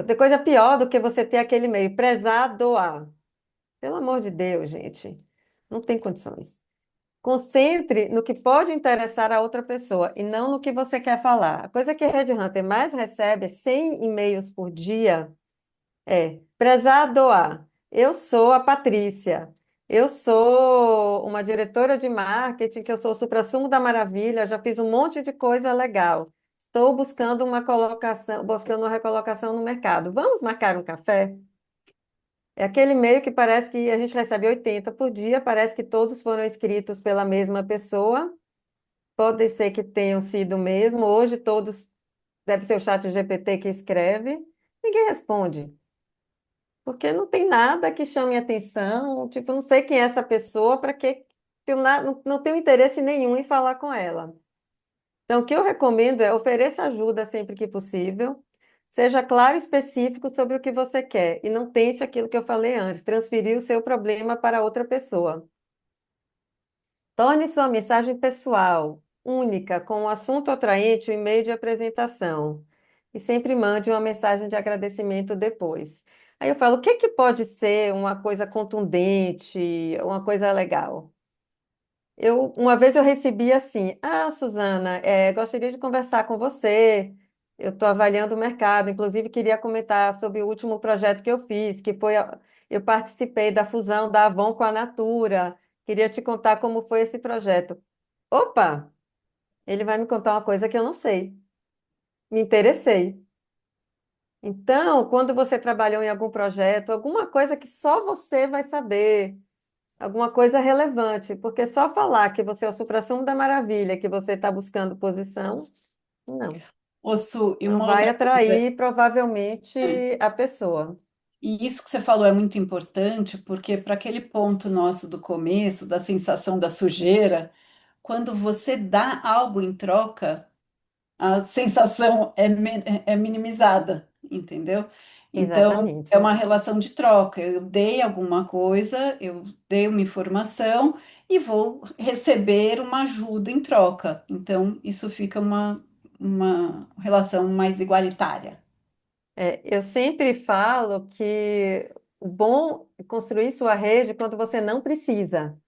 Tem coisa pior do que você ter aquele e-mail, prezado a. Pelo amor de Deus, gente. Não tem condições. Concentre no que pode interessar a outra pessoa e não no que você quer falar. A coisa que a Red Hunter mais recebe, 100 e-mails por dia, prezado a. Eu sou a Patrícia. Eu sou uma diretora de marketing, que eu sou o suprassumo da maravilha, já fiz um monte de coisa legal. Estou buscando uma colocação, buscando uma recolocação no mercado. Vamos marcar um café? É aquele e-mail que parece que a gente recebe 80 por dia, parece que todos foram escritos pela mesma pessoa. Pode ser que tenham sido mesmo. Hoje todos deve ser o chat GPT que escreve. Ninguém responde, porque não tem nada que chame atenção. Tipo, não sei quem é essa pessoa, para que não tenho interesse nenhum em falar com ela. Então, o que eu recomendo é ofereça ajuda sempre que possível. Seja claro e específico sobre o que você quer e não tente aquilo que eu falei antes, transferir o seu problema para outra pessoa. Torne sua mensagem pessoal, única, com um assunto atraente, o e-mail de apresentação. E sempre mande uma mensagem de agradecimento depois. Aí eu falo, o que que pode ser uma coisa contundente, uma coisa legal? Uma vez eu recebi assim, Suzana, gostaria de conversar com você. Eu estou avaliando o mercado, inclusive queria comentar sobre o último projeto que eu fiz, eu participei da fusão da Avon com a Natura. Queria te contar como foi esse projeto. Opa, ele vai me contar uma coisa que eu não sei. Me interessei. Então, quando você trabalhou em algum projeto, alguma coisa que só você vai saber, alguma coisa relevante, porque só falar que você é o suprassumo da maravilha, que você está buscando posição, não. Ô, Su, e Não uma vai outra coisa, atrair provavelmente é, a pessoa. e isso que você falou é muito importante, porque para aquele ponto nosso do começo, da sensação da sujeira, quando você dá algo em troca, a sensação é minimizada, entendeu? Então, é Exatamente. uma relação de troca. Eu dei alguma coisa, eu dei uma informação e vou receber uma ajuda em troca. Então, isso fica uma relação mais igualitária. Eu sempre falo que o bom é construir sua rede quando você não precisa.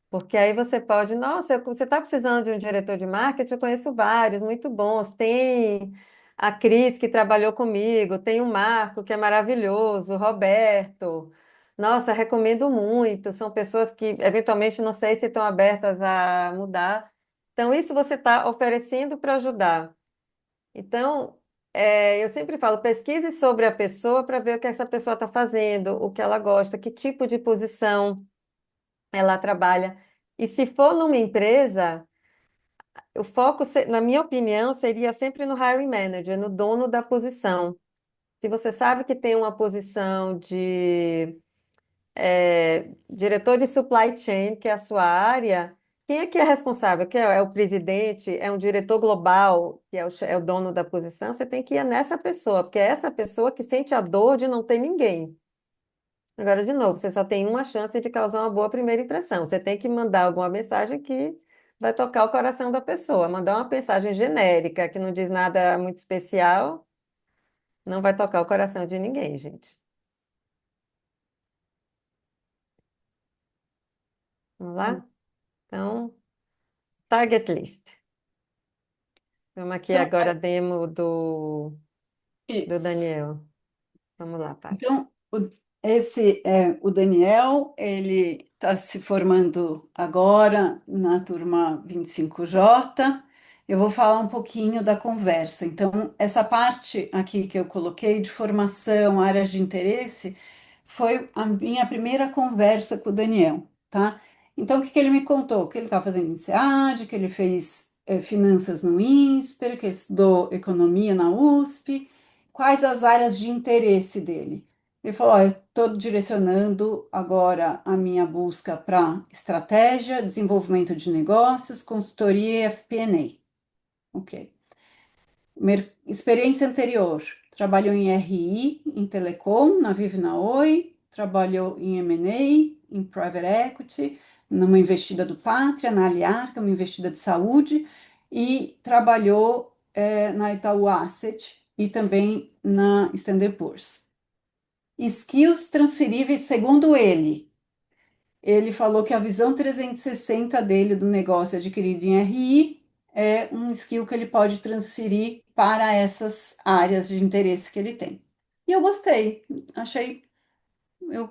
Porque aí você pode, nossa, você está precisando de um diretor de marketing? Eu conheço vários, muito bons. Tem a Cris, que trabalhou comigo, tem o Marco, que é maravilhoso, o Roberto. Nossa, recomendo muito. São pessoas que, eventualmente, não sei se estão abertas a mudar. Então, isso você está oferecendo para ajudar. Então, eu sempre falo, pesquise sobre a pessoa para ver o que essa pessoa está fazendo, o que ela gosta, que tipo de posição ela trabalha. E se for numa empresa, o foco, na minha opinião, seria sempre no hiring manager, no dono da posição. Se você sabe que tem uma posição de diretor de supply chain, que é a sua área, quem é que é responsável? Que é o presidente? É um diretor global, que é o dono da posição? Você tem que ir nessa pessoa, porque é essa pessoa que sente a dor de não ter ninguém. Agora, de novo, você só tem uma chance de causar uma boa primeira impressão. Você tem que mandar alguma mensagem que vai tocar o coração da pessoa. Mandar uma mensagem genérica, que não diz nada muito especial, não vai tocar o coração de ninguém, gente. Vamos lá? Então, target list. Vamos aqui Então, agora a demo do isso. Daniel. Vamos lá, Paty. Então, esse é o Daniel, ele está se formando agora na turma 25J. Eu vou falar um pouquinho da conversa. Então, essa parte aqui que eu coloquei de formação, áreas de interesse, foi a minha primeira conversa com o Daniel, tá? Então, o que que ele me contou? Que ele está fazendo INSEAD, que ele fez finanças no INSPER, que ele estudou economia na USP, quais as áreas de interesse dele. Ele falou: "Ó, eu estou direcionando agora a minha busca para estratégia, desenvolvimento de negócios, consultoria e FP&A. Ok. Experiência anterior: trabalhou em RI, em Telecom, na Vivo e na Oi, trabalhou em M&A, em Private Equity, numa investida do Pátria, na Aliar, que é uma investida de saúde, e trabalhou na Itaú Asset e também na Standard Poor's. Skills transferíveis segundo ele. Ele falou que a visão 360 dele do negócio adquirido em RI é um skill que ele pode transferir para essas áreas de interesse que ele tem. E eu gostei, achei, eu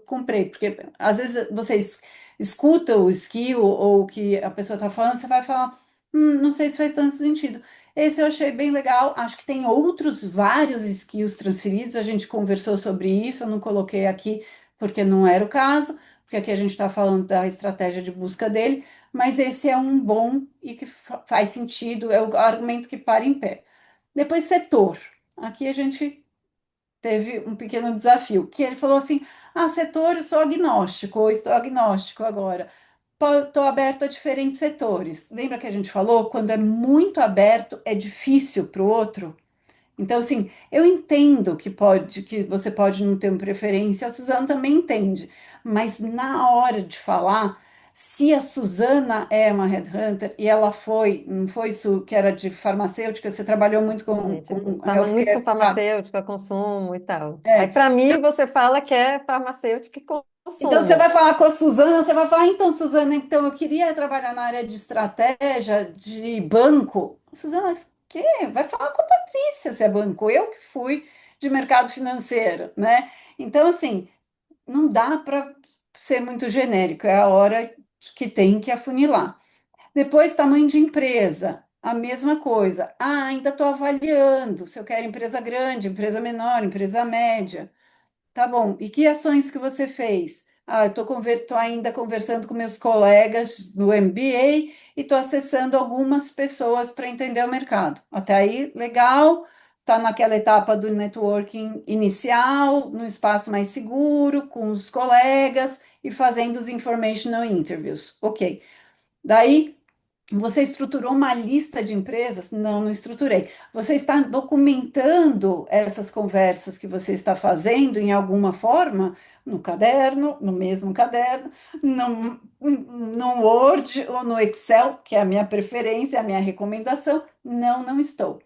comprei, porque às vezes vocês escutam o skill ou o que a pessoa está falando, você vai falar, não sei se faz tanto sentido. Esse eu achei bem legal, acho que tem outros vários skills transferidos, a gente conversou sobre isso, eu não coloquei aqui porque não era o caso, porque aqui a gente está falando da estratégia de busca dele, mas esse é um bom e que faz sentido, é o argumento que para em pé. Depois, setor. Aqui a gente teve um pequeno desafio, que ele falou assim: ah, setor, eu sou agnóstico, ou estou agnóstico agora. Estou aberto a diferentes setores. Lembra que a gente falou? Quando é muito aberto, é difícil para o outro. Então, assim, eu entendo que você pode não ter uma preferência, a Suzana também entende, mas na hora de falar, se a Suzana é uma headhunter e ela foi, não foi isso que era de farmacêutica, você trabalhou muito Gente, com muito com healthcare. farmacêutica, consumo e tal. Aí, É, para mim, você fala que é farmacêutica e então, você consumo. vai falar com a Suzana, você vai falar, então, Suzana, então eu queria trabalhar na área de estratégia, de banco. Suzana, o quê? Vai falar com a Patrícia se é banco. Eu que fui de mercado financeiro, né? Então, assim, não dá para ser muito genérico, é a hora que tem que afunilar. Depois, tamanho de empresa, a mesma coisa. Ah, ainda estou avaliando se eu quero empresa grande, empresa menor, empresa média. Tá bom. E que ações que você fez? Ah, eu estou ainda conversando com meus colegas do MBA e estou acessando algumas pessoas para entender o mercado. Até aí, legal. Está naquela etapa do networking inicial, no espaço mais seguro, com os colegas e fazendo os informational interviews. Ok. Daí, você estruturou uma lista de empresas? Não, não estruturei. Você está documentando essas conversas que você está fazendo em alguma forma? No caderno, no mesmo caderno, no Word ou no Excel, que é a minha preferência, a minha recomendação? Não, não estou,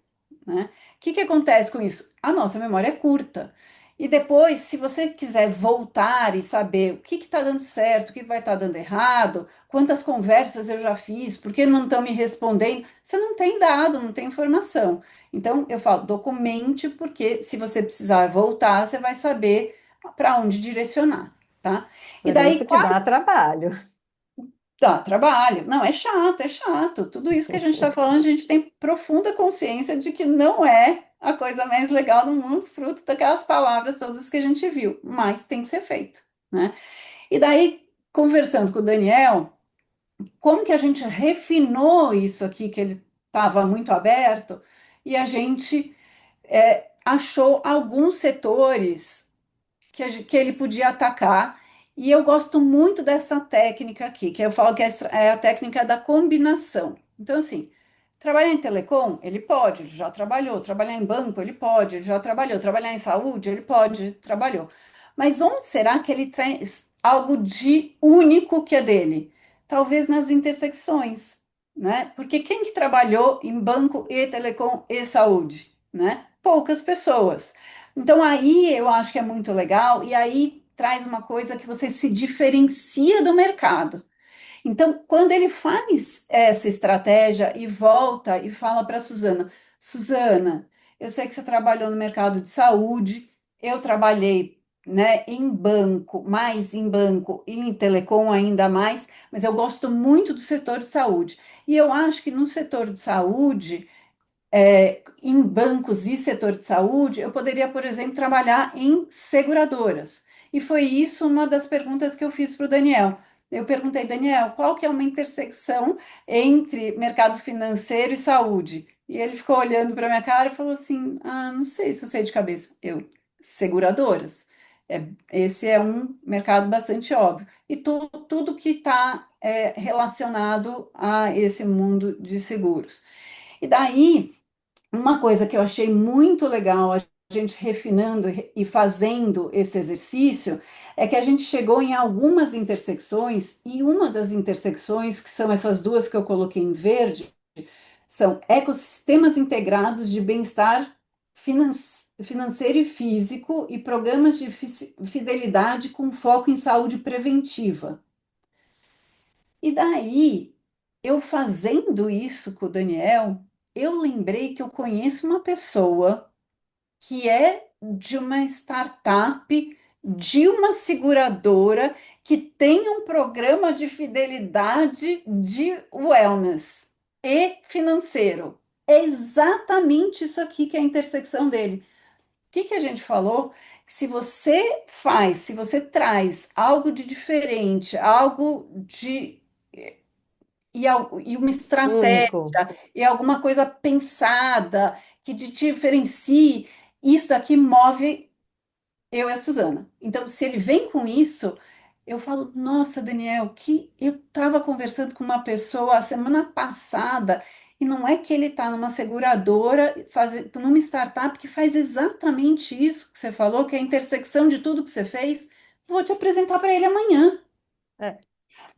né? O que que acontece com isso? A nossa memória é curta. E depois, se você quiser voltar e saber o que está dando certo, o que vai estar dando errado, quantas conversas eu já fiz, por que não estão me respondendo, você não tem dado, não tem informação. Então, eu falo, documente, porque se você precisar voltar, você vai saber para onde direcionar, tá? E Por daí, isso que dá trabalho. Dá trabalho. Não, é chato, é chato. Tudo isso que a gente está falando, a gente tem profunda consciência de que não é a coisa mais legal do mundo, fruto daquelas palavras todas que a gente viu, mas tem que ser feito, né? E daí, conversando com o Daniel, como que a gente refinou isso aqui, que ele estava muito aberto, e a gente achou alguns setores que ele podia atacar. E eu gosto muito dessa técnica aqui, que eu falo que é a técnica da combinação. Então, assim, trabalhar em telecom, ele pode, ele já trabalhou. Trabalhar em banco, ele pode, ele já trabalhou. Trabalhar em saúde, ele pode, trabalhou. Mas onde será que ele traz algo de único que é dele? Talvez nas intersecções, né? Porque quem que trabalhou em banco e telecom e saúde, né? Poucas pessoas. Então aí eu acho que é muito legal e aí traz uma coisa que você se diferencia do mercado. Então, quando ele faz essa estratégia e volta e fala para a Suzana, Suzana, eu sei que você trabalhou no mercado de saúde, eu trabalhei, né, em banco, mais em banco e em telecom ainda mais, mas eu gosto muito do setor de saúde. E eu acho que no setor de saúde em bancos e setor de saúde, eu poderia, por exemplo, trabalhar em seguradoras. E foi isso uma das perguntas que eu fiz para o Daniel. Eu perguntei, Daniel, qual que é uma intersecção entre mercado financeiro e saúde? E ele ficou olhando para minha cara e falou assim: Ah, não sei se eu sei de cabeça. Seguradoras. Esse é um mercado bastante óbvio. E tudo que está relacionado a esse mundo de seguros. E daí uma coisa que eu achei muito legal a gente refinando e fazendo esse exercício é que a gente chegou em algumas intersecções, e uma das intersecções, que são essas duas que eu coloquei em verde, são ecossistemas integrados de bem-estar financeiro e físico e programas de fidelidade com foco em saúde preventiva. E daí, eu fazendo isso com o Daniel, eu lembrei que eu conheço uma pessoa que é de uma startup, de uma seguradora que tem um programa de fidelidade de wellness e financeiro. É exatamente isso aqui que é a intersecção dele. O que que a gente falou? Se você faz, se você traz algo de diferente, algo de e uma estratégia Único. e alguma coisa pensada que te diferencie, isso aqui move eu e a Suzana. Então, se ele vem com isso, eu falo, nossa, Daniel, que eu estava conversando com uma pessoa a semana passada, e não é que ele está numa seguradora, numa startup que faz exatamente isso que você falou, que é a intersecção de tudo que você fez. Vou te apresentar para ele amanhã. É,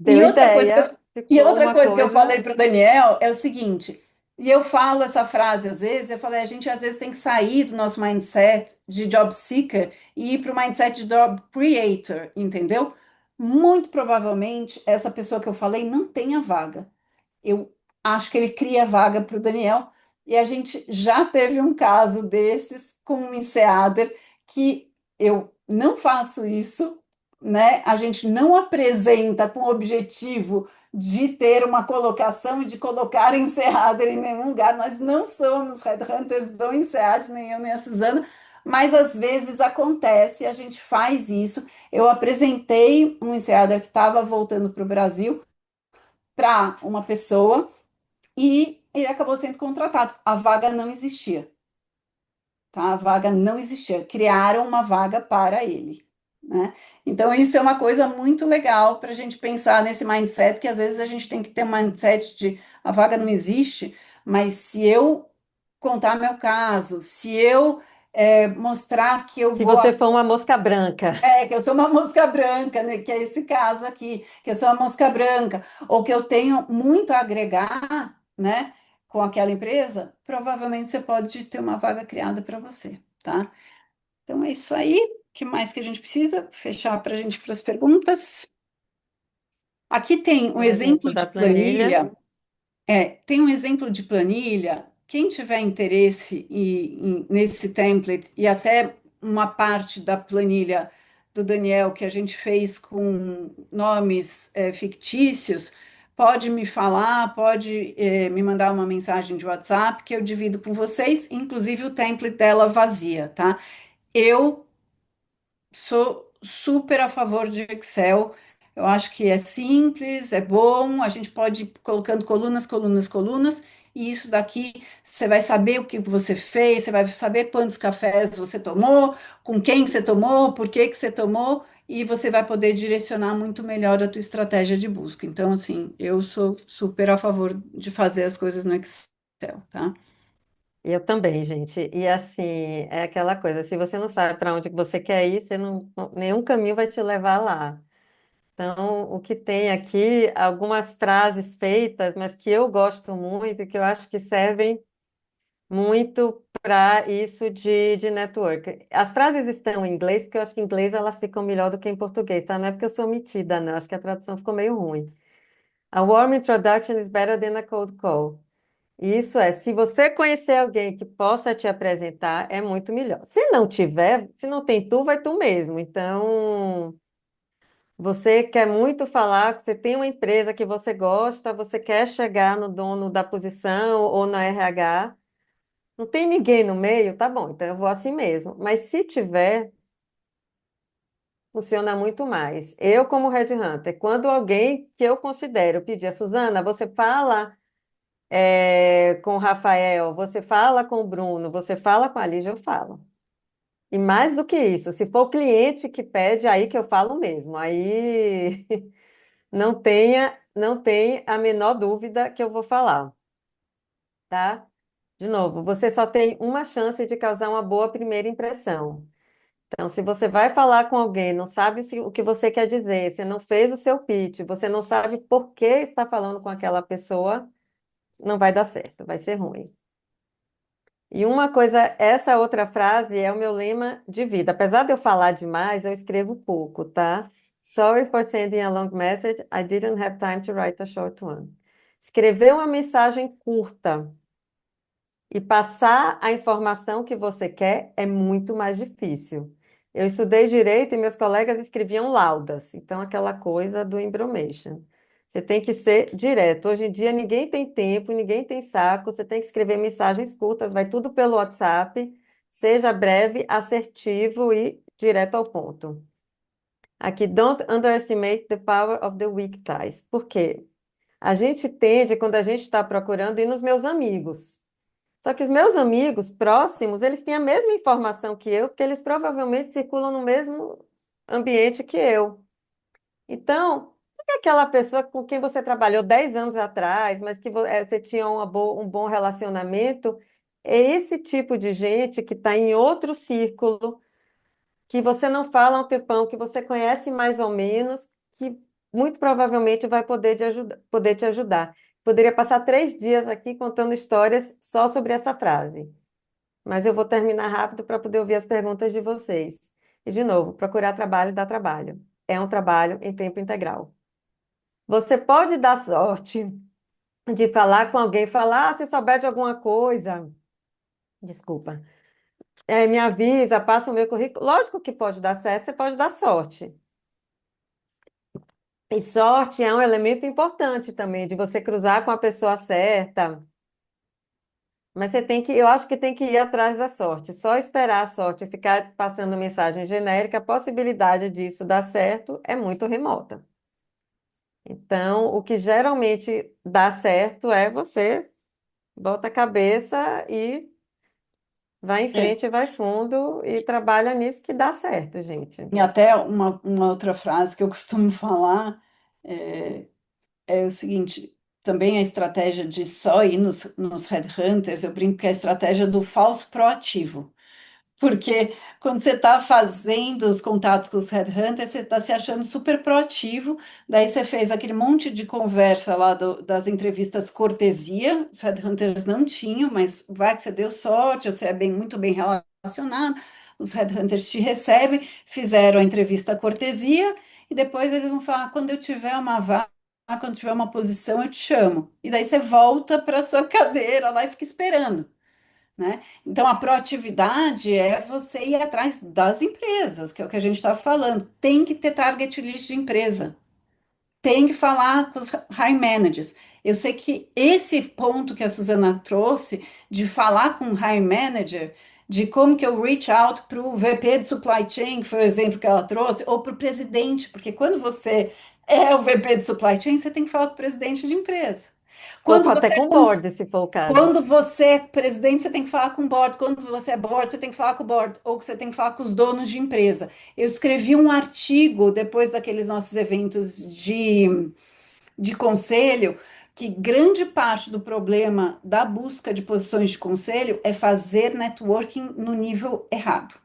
E deu outra coisa que eu, ideia, e ficou outra uma coisa que eu coisa. falei para o Daniel é o seguinte, e eu falo essa frase às vezes, eu falei, a gente às vezes tem que sair do nosso mindset de job seeker e ir para o mindset de job creator, entendeu? Muito provavelmente essa pessoa que eu falei não tem a vaga. Eu acho que ele cria vaga para o Daniel, e a gente já teve um caso desses com um INSEADER que eu não faço isso, né? A gente não apresenta com o objetivo de ter uma colocação e de colocar INSEADER em nenhum lugar. Nós não somos headhunters do INSEAD, nem eu nem a Suzana, mas às vezes acontece, a gente faz isso. Eu apresentei um INSEADER que estava voltando para o Brasil para uma pessoa e ele acabou sendo contratado. A vaga não existia, tá? A vaga não existia. Criaram uma vaga para ele, né? Então, isso é uma coisa muito legal para a gente pensar nesse mindset, que às vezes a gente tem que ter um mindset de a vaga não existe, mas se eu contar meu caso, se eu mostrar que eu Se vou você for uma mosca branca. que eu sou uma mosca branca, né? Que é esse caso aqui, que eu sou uma mosca branca, ou que eu tenho muito a agregar, né, com aquela empresa, provavelmente você pode ter uma vaga criada para você, tá? Então é isso aí. O que mais que a gente precisa? Fechar para a gente para as perguntas. Aqui tem um Um exemplo exemplo de da planilha. planilha. Tem um exemplo de planilha. Quem tiver interesse nesse template e até uma parte da planilha do Daniel que a gente fez com nomes fictícios, pode me falar, pode me mandar uma mensagem de WhatsApp que eu divido com vocês, inclusive o template dela vazia, tá? Eu sou super a favor de Excel. Eu acho que é simples, é bom, a gente pode ir colocando colunas, colunas, colunas, e isso daqui você vai saber o que você fez, você vai saber quantos cafés você tomou, com quem você tomou, por que que você tomou, e você vai poder direcionar muito melhor a tua estratégia de busca. Então, assim, eu sou super a favor de fazer as coisas no Excel, tá? Eu também, gente. E assim, é aquela coisa, se você não sabe para onde que você quer ir, nenhum caminho vai te levar lá. Então, o que tem aqui, algumas frases feitas, mas que eu gosto muito e que eu acho que servem muito para isso de network. As frases estão em inglês, porque eu acho que em inglês elas ficam melhor do que em português, tá? Não é porque eu sou metida, não. Acho que a tradução ficou meio ruim. A warm introduction is better than a cold call. Isso é, se você conhecer alguém que possa te apresentar, é muito melhor. Se não tiver, se não tem tu, vai tu mesmo. Então, você quer muito falar, você tem uma empresa que você gosta, você quer chegar no dono da posição ou no RH, não tem ninguém no meio, tá bom, então eu vou assim mesmo. Mas se tiver, funciona muito mais. Eu, como headhunter, quando alguém que eu considero pedir, Suzana, você fala com o Rafael, você fala com o Bruno, você fala com a Lígia, eu falo. E mais do que isso, se for o cliente que pede, aí que eu falo mesmo. Aí não tem a menor dúvida que eu vou falar, tá? De novo, você só tem uma chance de causar uma boa primeira impressão. Então, se você vai falar com alguém, não sabe o que você quer dizer, você não fez o seu pitch, você não sabe por que está falando com aquela pessoa, não vai dar certo, vai ser ruim. E uma coisa, essa outra frase é o meu lema de vida. Apesar de eu falar demais, eu escrevo pouco, tá? Sorry for sending a long message. I didn't have time to write a short one. Escrever uma mensagem curta e passar a informação que você quer é muito mais difícil. Eu estudei direito e meus colegas escreviam laudas, então aquela coisa do embromation. Você tem que ser direto. Hoje em dia ninguém tem tempo, ninguém tem saco, você tem que escrever mensagens curtas, vai tudo pelo WhatsApp, seja breve, assertivo e direto ao ponto. Aqui, don't underestimate the power of the weak ties. Por quê? A gente tende, quando a gente está procurando, ir nos meus amigos. Só que os meus amigos próximos, eles têm a mesma informação que eu, porque eles provavelmente circulam no mesmo ambiente que eu. Então, por que aquela pessoa com quem você trabalhou 10 anos atrás, mas que você tinha um bom relacionamento, é esse tipo de gente que está em outro círculo, que você não fala há um tempão, que você conhece mais ou menos, que muito provavelmente vai poder te ajudar. Poderia passar 3 dias aqui contando histórias só sobre essa frase, mas eu vou terminar rápido para poder ouvir as perguntas de vocês. E, de novo, procurar trabalho dá trabalho. É um trabalho em tempo integral. Você pode dar sorte de falar com alguém, falar, se souber de alguma coisa, desculpa, me avisa, passa o meu currículo. Lógico que pode dar certo, você pode dar sorte. E sorte é um elemento importante também, de você cruzar com a pessoa certa. Mas eu acho que tem que ir atrás da sorte. Só esperar a sorte e ficar passando mensagem genérica, a possibilidade disso dar certo é muito remota. Então, o que geralmente dá certo é você bota a cabeça e vai em É, frente, vai fundo e trabalha nisso que dá certo, gente. e até uma outra frase que eu costumo falar é, é o seguinte: também a estratégia de só ir nos headhunters, eu brinco que é a estratégia do falso proativo. Porque quando você está fazendo os contatos com os headhunters, você está se achando super proativo. Daí você fez aquele monte de conversa lá das entrevistas cortesia. Os headhunters não tinham, mas vai que você deu sorte, você é muito bem relacionado. Os headhunters te recebem, fizeram a entrevista cortesia e depois eles vão falar: quando eu tiver uma vaga, quando tiver uma posição, eu te chamo. E daí você volta para sua cadeira lá e fica esperando, né? Então, a proatividade é você ir atrás das empresas, que é o que a gente está falando. Tem que ter target list de empresa. tem que falar com os hiring managers. Eu sei que esse ponto que a Suzana trouxe, de falar com o hiring manager, de como que eu reach out para o VP de supply chain, que foi o exemplo que ela trouxe, ou para o presidente, porque quando você é o VP de supply chain, você tem que falar com o presidente de empresa. Ou Quando até você é com board, se for o caso. quando você é presidente, você tem que falar com o board. Quando você é board, você tem que falar com o board. Ou você tem que falar com os donos de empresa. Eu escrevi um artigo depois daqueles nossos eventos de conselho, que grande parte do problema da busca de posições de conselho é fazer networking no nível errado,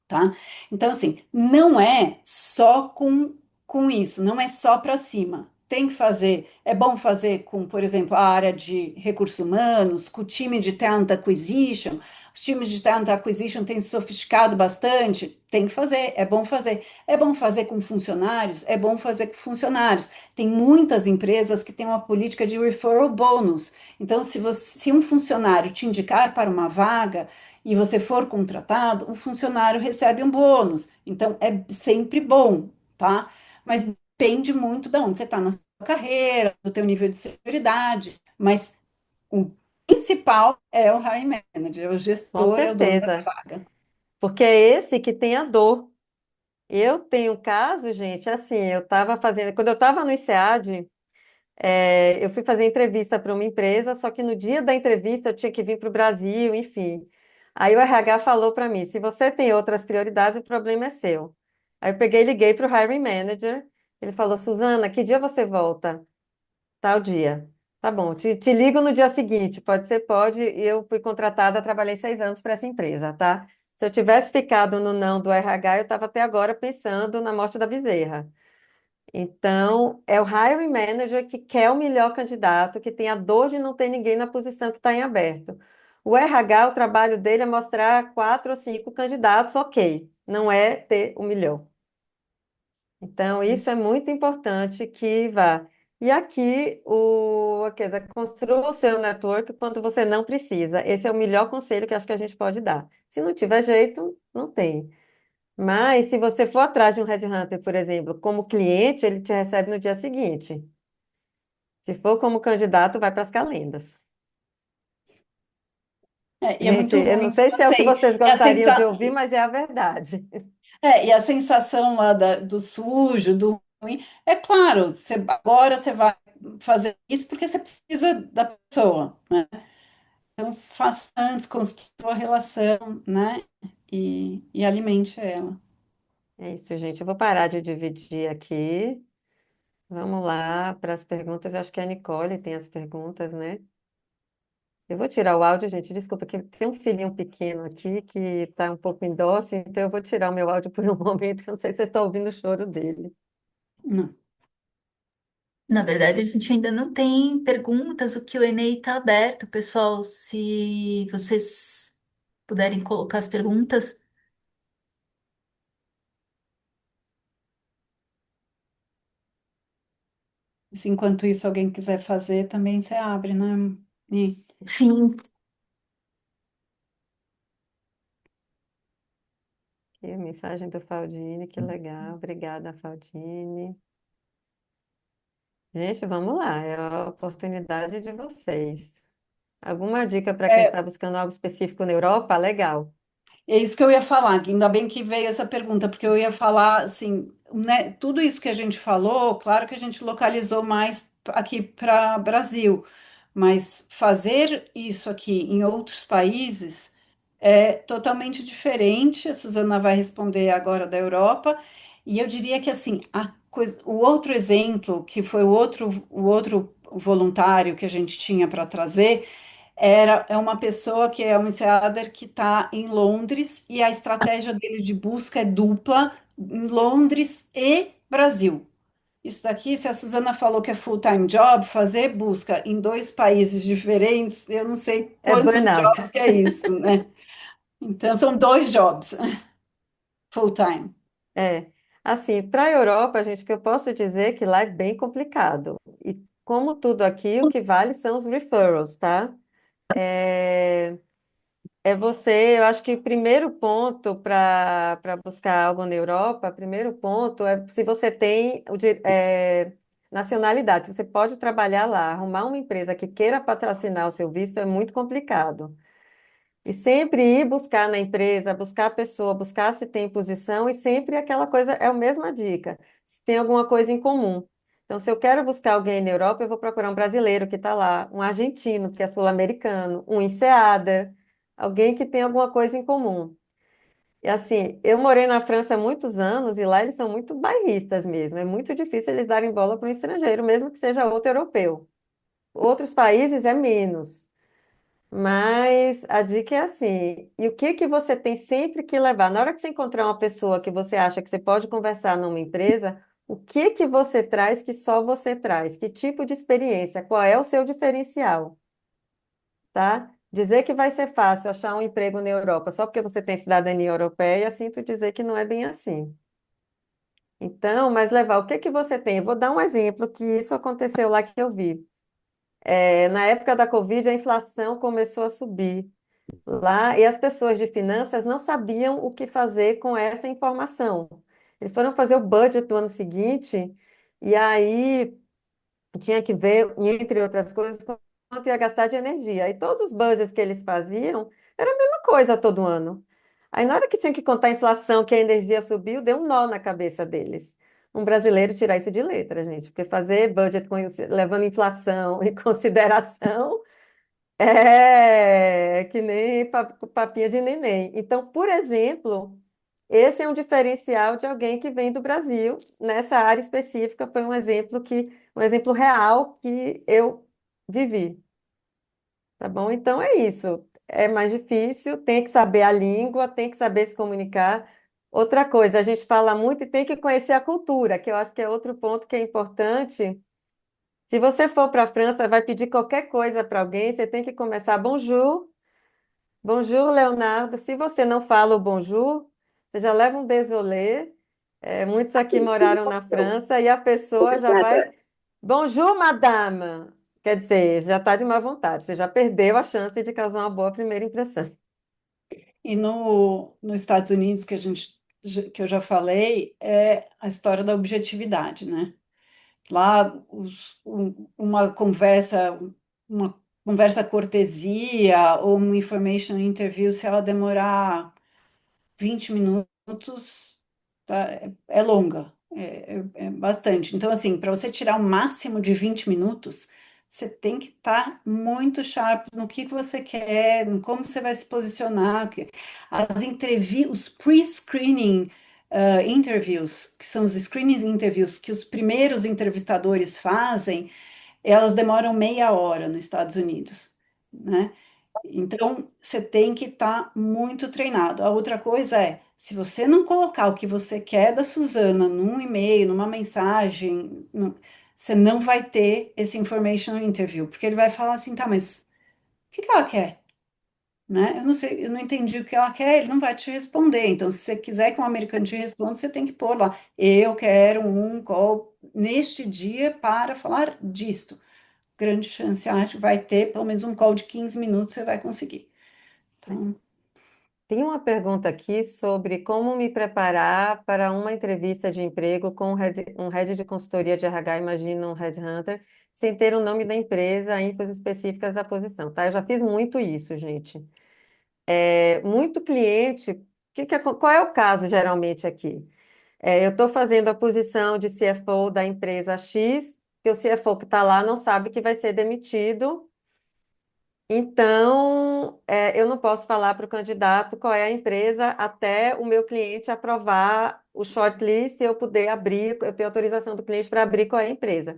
tá? Então, assim, não é só com isso, não é só para cima. Tem que fazer, é bom fazer com, por exemplo, a área de recursos humanos, com o time de talent acquisition. Os times de talent acquisition têm se sofisticado bastante. Tem que fazer, é bom fazer. É bom fazer com funcionários, é bom fazer com funcionários. Tem muitas empresas que têm uma política de referral bonus. Então, se um funcionário te indicar para uma vaga, e você for contratado, o funcionário recebe um bônus. Então, é sempre bom, tá? Mas depende muito de onde você está na sua carreira, do teu nível de senioridade. Mas o principal é o hiring manager, é o Com gestor, é o dono da certeza. vaga. Porque é esse que tem a dor. Eu tenho um caso, gente, assim, eu estava fazendo, quando eu estava no INSEAD, eu fui fazer entrevista para uma empresa, só que no dia da entrevista eu tinha que vir para o Brasil, enfim. Aí o RH falou para mim, se você tem outras prioridades, o problema é seu. Aí eu peguei e liguei para o hiring manager, ele falou, Suzana, que dia você volta? Tal dia. Tá bom, te ligo no dia seguinte, pode ser, pode, e eu fui contratada, trabalhei 6 anos para essa empresa, tá? Se eu tivesse ficado no não do RH, eu estava até agora pensando na morte da bezerra. Então, é o hiring manager que quer o melhor candidato, que tem a dor de não ter ninguém na posição que está em aberto. O RH, o trabalho dele é mostrar 4 ou 5 candidatos, ok. Não é ter o melhor. Então, isso é muito importante que vá. E aqui, quer dizer, construa o seu network quando você não precisa. Esse é o melhor conselho que acho que a gente pode dar. Se não tiver jeito, não tem. Mas se você for atrás de um headhunter, por exemplo, como cliente, ele te recebe no dia seguinte. Se for como candidato, vai para as calendas. E é Gente, muito eu ruim não isso, sei eu se é o que sei. vocês É a gostariam de ouvir, mas é a verdade. e a sensação lá do sujo, do ruim, é claro, agora você vai fazer isso porque você precisa da pessoa, né? Então, faça antes, construa a relação, né? E alimente ela. É isso, gente. Eu vou parar de dividir aqui. Vamos lá para as perguntas. Eu acho que a Nicole tem as perguntas, né? Eu vou tirar o áudio, gente. Desculpa, que tem um filhinho pequeno aqui que está um pouco em dócil, então eu vou tirar o meu áudio por um momento, que eu não sei se vocês estão ouvindo o choro dele. Não. Na verdade, a gente ainda não tem perguntas, o Q&A está aberto, pessoal. Se vocês puderem colocar as perguntas. Se enquanto isso alguém quiser fazer, também você abre, né? E- Sim, Aqui, a mensagem do Faldini, que legal. Obrigada, Faldini. Gente, vamos lá, é a oportunidade de vocês. Alguma dica para quem É, está buscando algo específico na Europa? Legal. é isso que eu ia falar, que ainda bem que veio essa pergunta, porque eu ia falar assim, né, tudo isso que a gente falou, claro que a gente localizou mais aqui para Brasil, mas fazer isso aqui em outros países é totalmente diferente. A Suzana vai responder agora da Europa, e eu diria que assim, o outro exemplo, que foi o outro voluntário que a gente tinha para trazer, é uma pessoa que é um insider que está em Londres e a estratégia dele de busca é dupla em Londres e Brasil. Isso daqui, se a Suzana falou que é full-time job, fazer busca em 2 países diferentes, eu não sei É quantos burnout. jobs que é isso, né? Então, são 2 jobs full-time. É. Assim, para a Europa, gente, o que eu posso dizer é que lá é bem complicado. E como tudo aqui, o que vale são os referrals, tá? É, eu acho que o primeiro ponto para buscar algo na Europa, primeiro ponto é se você tem nacionalidade. Você pode trabalhar lá, arrumar uma empresa que queira patrocinar o seu visto é muito complicado. E sempre ir buscar na empresa, buscar a pessoa, buscar se tem posição e sempre aquela coisa, é a mesma dica, se tem alguma coisa em comum. Então, se eu quero buscar alguém na Europa, eu vou procurar um brasileiro que está lá, um argentino que é sul-americano, um INSEADA, alguém que tem alguma coisa em comum. E assim, eu morei na França há muitos anos e lá eles são muito bairristas mesmo. É muito difícil eles darem bola para um estrangeiro, mesmo que seja outro europeu. Outros países é menos. Mas a dica é assim, e o que que você tem sempre que levar? Na hora que você encontrar uma pessoa que você acha que você pode conversar numa empresa, o que que você traz que só você traz? Que tipo de experiência? Qual é o seu diferencial, tá? Dizer que vai ser fácil achar um emprego na Europa só porque você tem cidadania europeia, sinto dizer que não é bem assim. Então, mas levar, o que que você tem? Eu vou dar um exemplo que isso aconteceu lá que eu vi. Na época da Covid, a inflação começou a subir lá e as pessoas de finanças não sabiam o que fazer com essa informação. Eles foram fazer o budget do ano seguinte e aí tinha que ver, entre outras coisas, quanto ia gastar de energia. E todos os budgets que eles faziam era a mesma coisa todo ano. Aí na hora que tinha que contar a inflação, que a energia subiu, deu um nó na cabeça deles. Um brasileiro tirar isso de letra, gente, porque fazer budget levando inflação em consideração que nem papinha de neném. Então, por exemplo, esse é um diferencial de alguém que vem do Brasil. Nessa área específica, foi um exemplo real que eu vivi, tá bom? Então é isso. É mais difícil, tem que saber a língua, tem que saber se comunicar. Outra coisa, a gente fala muito e tem que conhecer a cultura, que eu acho que é outro ponto que é importante. Se você for para a França, vai pedir qualquer coisa para alguém, você tem que começar bonjour. Bonjour, Leonardo. Se você não fala o bonjour, você já leva um désolé. Muitos aqui moraram na França e a pessoa já vai. Bonjour, madame. Quer dizer, já está de má vontade. Você já perdeu a chance de causar uma boa primeira impressão. E nos Estados Unidos, que eu já falei, é a história da objetividade, né? Lá, uma conversa cortesia ou um information interview, se ela demorar 20 minutos, tá? É longa, é bastante. Então, assim, para você tirar o máximo de 20 minutos, você tem que estar muito sharp no que você quer, no como você vai se posicionar. As entrevistas, os pre-screening interviews, que são os screening interviews que os primeiros entrevistadores fazem, elas demoram meia hora nos Estados Unidos, né? Então, você tem que estar muito treinado. A outra coisa é, se você não colocar o que você quer da Suzana num e-mail, numa mensagem, você não vai ter esse information interview, porque ele vai falar assim, tá, mas o que que ela quer? Né? Eu não sei, eu não entendi o que ela quer, ele não vai te responder. Então, se você quiser que um americano te responda, você tem que pôr lá, eu quero um call neste dia para falar disto. Grande chance, acho que vai ter pelo menos um call de 15 minutos, você vai conseguir. Então, Tem uma pergunta aqui sobre como me preparar para uma entrevista de emprego com um head de consultoria de RH, imagina um headhunter, sem ter o nome da empresa, ênfase específicas da posição, tá? Eu já fiz muito isso, gente. Muito cliente, qual é o caso geralmente aqui? Eu estou fazendo a posição de CFO da empresa X, que o CFO que está lá não sabe que vai ser demitido, então eu não posso falar para o candidato qual é a empresa até o meu cliente aprovar o shortlist e eu poder abrir, eu tenho autorização do cliente para abrir qual é a empresa.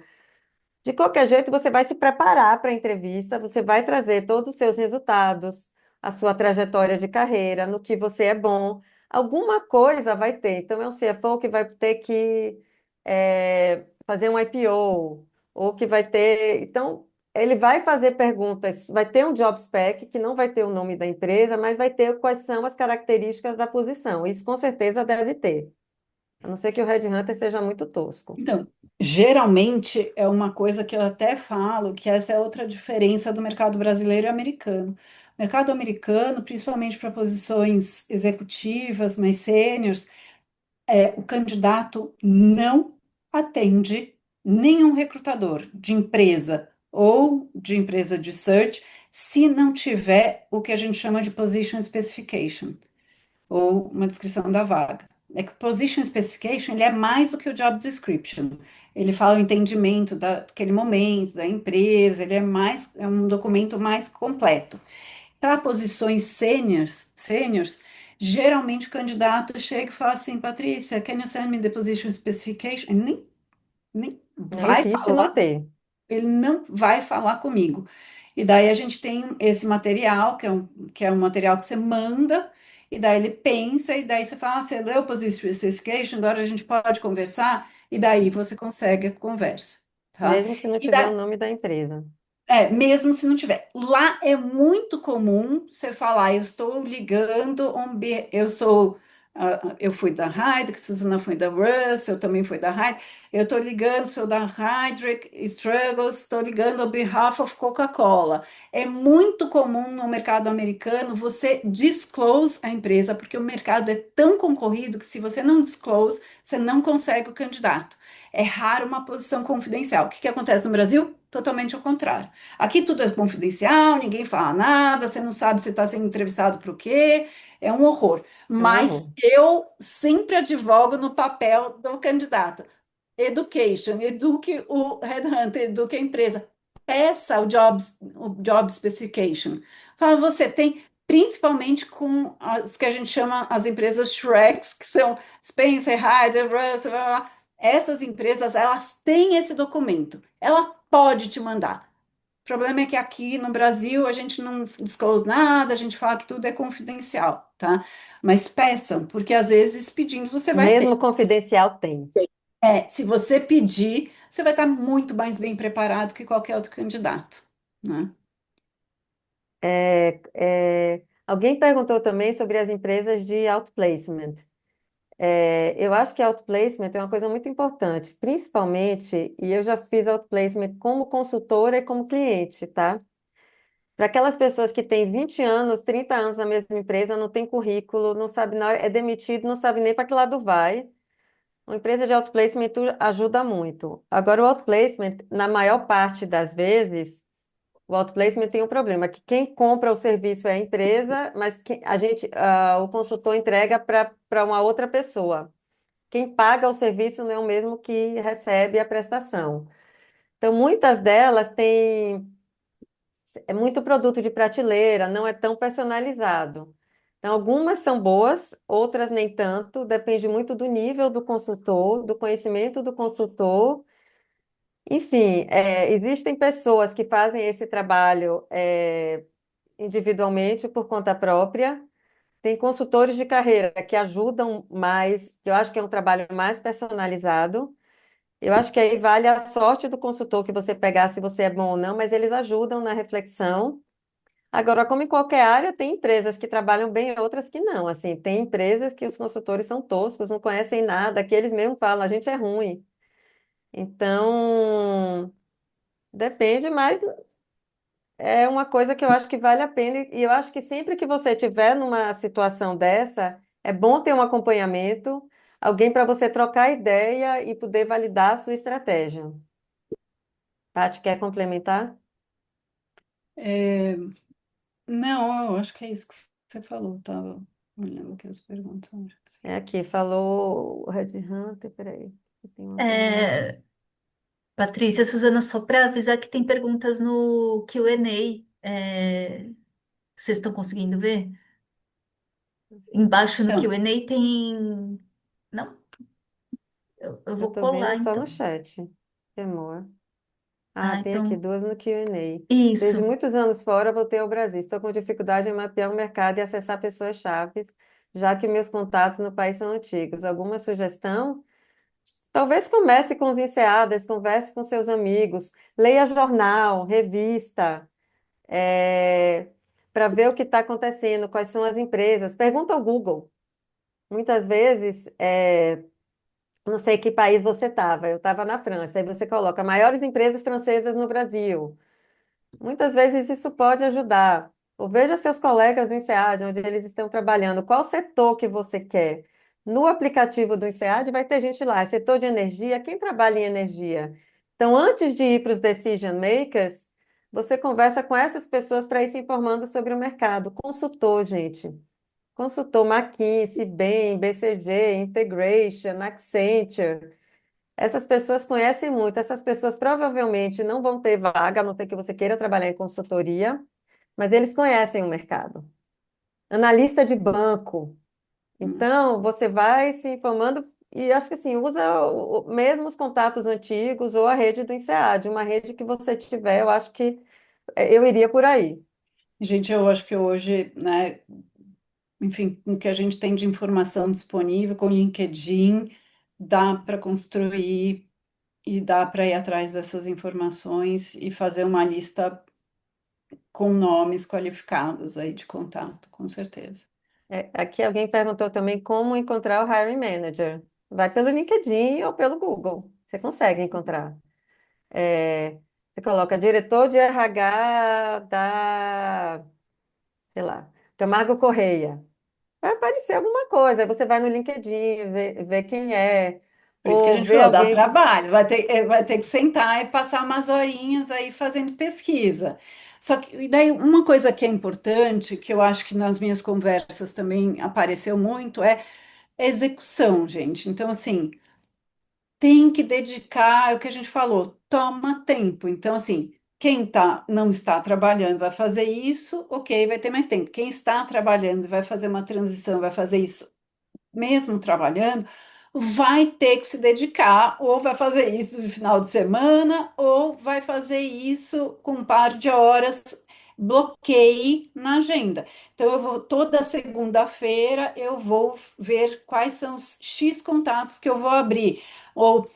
De qualquer jeito, você vai se preparar para a entrevista, você vai trazer todos os seus resultados, a sua trajetória de carreira, no que você é bom. Alguma coisa vai ter. Então, é um CFO que vai ter que fazer um IPO, ou que vai ter. Então, ele vai fazer perguntas, vai ter um job spec que não vai ter o nome da empresa, mas vai ter quais são as características da posição. Isso com certeza deve ter. A não ser que o headhunter seja muito tosco. então, geralmente é uma coisa que eu até falo que essa é outra diferença do mercado brasileiro e americano. O mercado americano, principalmente para posições executivas, mais sêniores, o candidato não atende nenhum recrutador de empresa ou de empresa de search, se não tiver o que a gente chama de position specification, ou uma descrição da vaga. É que o position specification, ele é mais do que o job description. Ele fala o entendimento daquele momento, da empresa, ele é um documento mais completo. Para posições seniors, geralmente o candidato chega e fala assim, Patrícia, can you send me the position specification? Ele nem Não vai insiste em não falar, ter. ele não vai falar comigo. E daí a gente tem esse material, que é um material que você manda, e daí ele pensa, e daí você fala, ah, você leu o Position Specification, agora a gente pode conversar, e daí você consegue a conversa, tá? Mesmo se não E tiver o daí, nome da empresa. mesmo se não tiver. Lá é muito comum você falar, eu estou ligando, eu fui da Heidrick, Suzana foi da Russell, eu também fui da Heidrick, eu estou ligando, sou da Heidrick Struggles, estou ligando on behalf of Coca-Cola. É muito comum no mercado americano você disclose a empresa, porque o mercado é tão concorrido que se você não disclose, você não consegue o candidato. É raro uma posição confidencial. O que que acontece no Brasil? Totalmente ao contrário. Aqui tudo é confidencial, ninguém fala nada, você não sabe se está sendo entrevistado por quê, é um horror. É um Mas horror. eu sempre advogo no papel do candidato. Education, eduque o headhunter, eduque a empresa. Peça o job specification. Fala, você tem, principalmente com as que a gente chama as empresas Shreks, que são Spencer, Heider, Russell, blá, blá, blá. Essas empresas, elas têm esse documento. Ela pode te mandar. O problema é que aqui no Brasil a gente não disclose nada, a gente fala que tudo é confidencial, tá? Mas peçam, porque às vezes pedindo você vai ter. Mesmo confidencial tem. Se você pedir, você vai estar muito mais bem preparado que qualquer outro candidato, né? Alguém perguntou também sobre as empresas de outplacement. Eu acho que outplacement é uma coisa muito importante, principalmente, e eu já fiz outplacement como consultora e como cliente, tá? Para aquelas pessoas que têm 20 anos, 30 anos na mesma empresa, não tem currículo, não sabe, é demitido, não sabe nem para que lado vai. Uma empresa de outplacement ajuda muito. Agora, o outplacement, na maior parte das vezes, o outplacement tem um problema, que quem compra o serviço é a empresa, mas o consultor entrega para uma outra pessoa. Quem paga o serviço não é o mesmo que recebe a prestação. Então, muitas delas têm muito produto de prateleira, não é tão personalizado. Então, algumas são boas, outras nem tanto, depende muito do nível do consultor, do conhecimento do consultor. Enfim, existem pessoas que fazem esse trabalho individualmente por conta própria. Tem consultores de carreira que ajudam mais, que eu acho que é um trabalho mais personalizado. Eu acho que aí vale a sorte do consultor que você pegar se você é bom ou não, mas eles ajudam na reflexão. Agora, como em qualquer área, tem empresas que trabalham bem e outras que não. Assim, tem empresas que os consultores são toscos, não conhecem nada, que eles mesmos falam, a gente é ruim. Então, depende, mas é uma coisa que eu acho que vale a pena. E eu acho que sempre que você estiver numa situação dessa, é bom ter um acompanhamento, alguém para você trocar ideia e poder validar a sua estratégia. Tati, quer complementar? É, não, eu acho que é isso que você falou. Estava olhando aqui as perguntas. É aqui, falou o Red Hunter, peraí, tem uma pergunta. É, Patrícia, Suzana, só para avisar que tem perguntas no Q&A. Vocês estão conseguindo ver? Embaixo no Então, Q&A tem. Não? Eu Eu vou tô vendo colar só no então. chat. Temor. Ah, Ah, tem aqui então. duas no Q&A. Desde Isso. muitos anos fora, voltei ao Brasil. Estou com dificuldade em mapear o mercado e acessar pessoas-chave, já que meus contatos no país são antigos. Alguma sugestão? Talvez comece com os INSEADES, converse com seus amigos, leia jornal, revista, para ver o que está acontecendo, quais são as empresas. Pergunta ao Google. Muitas vezes, não sei que país você estava, eu estava na França, aí você coloca maiores empresas francesas no Brasil. Muitas vezes isso pode ajudar. Ou veja seus colegas do INSEAD, onde eles estão trabalhando, qual setor que você quer. No aplicativo do INSEAD vai ter gente lá, setor de energia, quem trabalha em energia? Então, antes de ir para os decision makers, você conversa com essas pessoas para ir se informando sobre o mercado. Consultor, gente. Consultor McKinsey, Bain, BCG, Integration, Accenture. Essas pessoas conhecem muito. Essas pessoas provavelmente não vão ter vaga, a não ser que você queira trabalhar em consultoria, mas eles conhecem o mercado. Analista de banco. Então, você vai se informando e acho que assim, usa mesmo os contatos antigos ou a rede do INSEAD, uma rede que você tiver, eu acho que eu iria por aí. Gente, eu acho que hoje, né, enfim, com o que a gente tem de informação disponível, com o LinkedIn, dá para construir e dá para ir atrás dessas informações e fazer uma lista com nomes qualificados aí de contato, com certeza. Aqui alguém perguntou também como encontrar o hiring manager. Vai pelo LinkedIn ou pelo Google. Você consegue encontrar. É, você coloca diretor de RH da, sei lá, Camargo Correia. Vai aparecer alguma coisa. Aí você vai no LinkedIn, vê quem é, Por isso que a ou gente vê falou, dá alguém. trabalho, vai ter que sentar e passar umas horinhas aí fazendo pesquisa. Só que e daí uma coisa que é importante, que eu acho que nas minhas conversas também apareceu muito, é execução, gente. Então, assim, tem que dedicar, é o que a gente falou, toma tempo. Então, assim, quem não está trabalhando vai fazer isso, ok, vai ter mais tempo. Quem está trabalhando e vai fazer uma transição, vai fazer isso mesmo trabalhando, vai ter que se dedicar, ou vai fazer isso no final de semana, ou vai fazer isso com um par de horas, bloqueie na agenda. Então, eu vou toda segunda-feira, eu vou ver quais são os X contatos que eu vou abrir, ou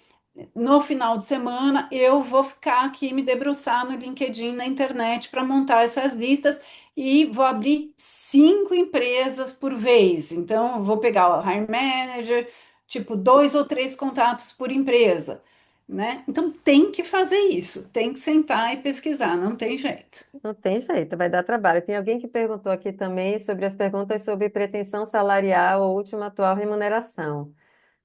no final de semana eu vou ficar aqui me debruçar no LinkedIn, na internet para montar essas listas e vou abrir 5 empresas por vez. Então, eu vou pegar o Hire Manager, tipo, 2 ou 3 contatos por empresa, né? Então, tem que fazer isso, tem que sentar e pesquisar, não tem jeito. Não tem jeito, vai dar trabalho. Tem alguém que perguntou aqui também sobre as perguntas sobre pretensão salarial ou última atual remuneração.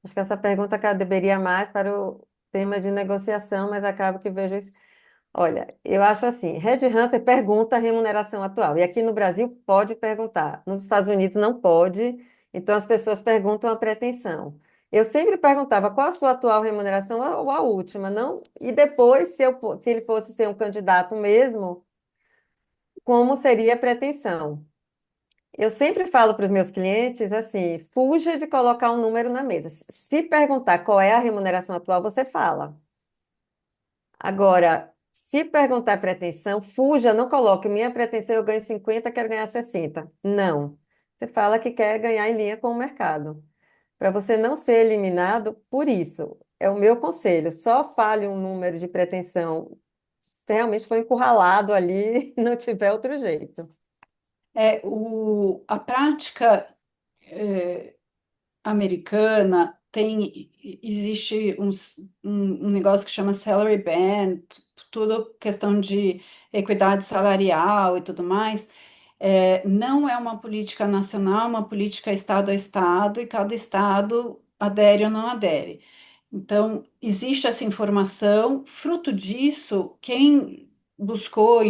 Acho que essa pergunta caberia mais para o tema de negociação, mas acabo que vejo isso. Olha, eu acho assim, Headhunter pergunta a remuneração atual, e aqui no Brasil pode perguntar, nos Estados Unidos não pode, então as pessoas perguntam a pretensão. Eu sempre perguntava qual a sua atual remuneração ou a última, não? E depois, se ele fosse ser um candidato mesmo, como seria a pretensão? Eu sempre falo para os meus clientes assim, fuja de colocar um número na mesa. Se perguntar qual é a remuneração atual, você fala. Agora, se perguntar pretensão, fuja, não coloque minha pretensão, eu ganho 50, quero ganhar 60. Não. Você fala que quer ganhar em linha com o mercado. Para você não ser eliminado por isso. É o meu conselho. Só fale um número de pretensão se realmente foi encurralado ali e não tiver outro jeito. A prática americana existe um negócio que chama salary band, tudo questão de equidade salarial e tudo mais. Não é uma política nacional, é uma política estado a estado, e cada estado adere ou não adere. Então, existe essa informação, fruto disso, quem buscou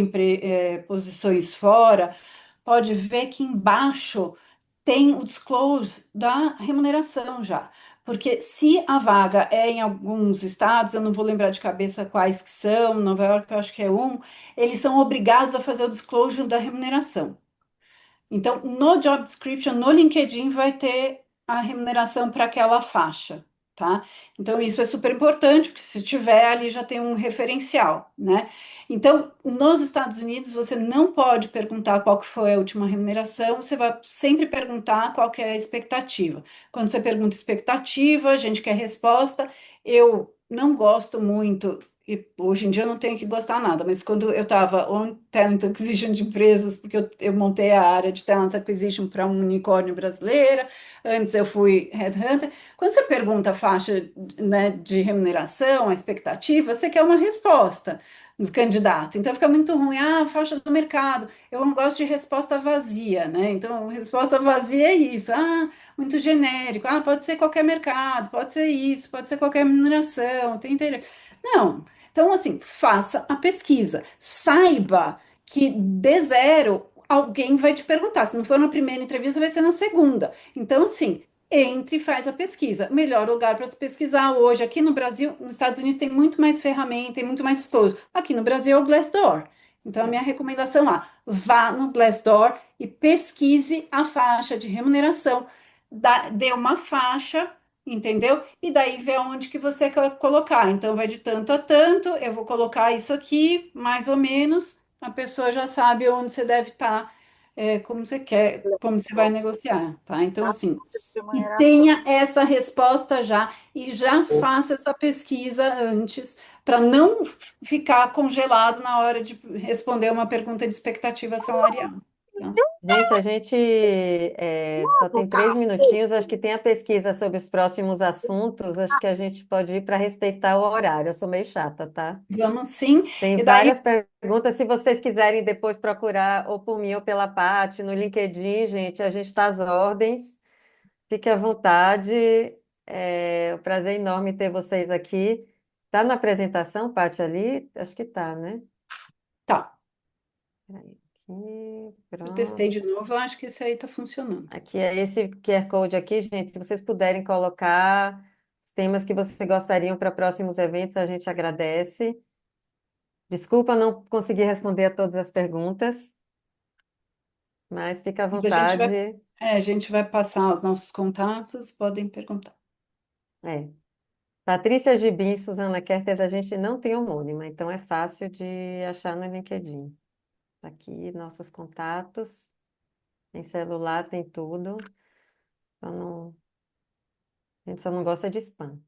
posições fora, pode ver que embaixo tem o disclose da remuneração já. Porque se a vaga é em alguns estados, eu não vou lembrar de cabeça quais que são, Nova York eu acho que é um, eles são obrigados a fazer o disclosure da remuneração. Então, no job description, no LinkedIn, vai ter a remuneração para aquela faixa, tá? Então, isso é super importante, porque se tiver ali já tem um referencial, né? Então, nos Estados Unidos, você não pode perguntar qual que foi a última remuneração, você vai sempre perguntar qual que é a expectativa. Quando você pergunta expectativa, a gente quer resposta. Eu não gosto muito e hoje em dia eu não tenho que gostar nada, mas quando eu estava on Talent Acquisition de empresas, porque eu montei a área de Talent Acquisition para um unicórnio brasileira, antes eu fui Headhunter. Quando você pergunta a faixa, né, de remuneração, a expectativa, você quer uma resposta do candidato. Então fica muito ruim, a faixa do mercado. Eu não gosto de resposta vazia, né? Então, resposta vazia é isso, muito genérico, pode ser qualquer mercado, pode ser isso, pode ser qualquer remuneração, tem interesse. Não. Então, assim, faça a pesquisa. Saiba que de zero alguém vai te perguntar. Se não for na primeira entrevista, vai ser na segunda. Então, assim, entre e faz a pesquisa. Melhor lugar para se pesquisar hoje. Aqui no Brasil, nos Estados Unidos tem muito mais ferramenta, tem muito mais coisa. Aqui no Brasil é o Glassdoor. Então, a minha recomendação é, vá no Glassdoor e pesquise a faixa de remuneração. Dê uma faixa, entendeu? E daí vê onde que você quer colocar. Então, vai de tanto a tanto, eu vou colocar isso aqui, mais ou menos, a pessoa já sabe onde você deve estar, como você quer, como você vai negociar, tá? Então, assim, e tenha essa resposta já, e já faça essa pesquisa antes, para não ficar congelado na hora de responder uma pergunta de expectativa salarial, tá? Gente, a gente só tem 3 minutinhos. Acho que tem a pesquisa sobre os próximos assuntos. Acho que a gente pode ir para respeitar o horário. Eu sou meio chata, tá? Vamos sim, Tem e daí várias perguntas. Se vocês quiserem depois procurar ou por mim ou pela Paty no LinkedIn, gente, a gente está às ordens. Fique à vontade. É um prazer enorme ter vocês aqui. Tá na apresentação, Paty, ali? Acho que tá, né? tá. Peraí, aqui, Eu testei pronto. de novo, eu acho que isso aí tá funcionando. Aqui é esse QR Code aqui, gente. Se vocês puderem colocar os temas que vocês gostariam para próximos eventos, a gente agradece. Desculpa não conseguir responder a todas as perguntas, mas fica à Mas vontade. a gente vai passar os nossos contatos, podem perguntar. É. Patrícia Gibim e Suzana Kertes, a gente não tem homônima, então é fácil de achar no LinkedIn. Tá aqui nossos contatos. Tem celular, tem tudo. Só não- A gente só não gosta de spam.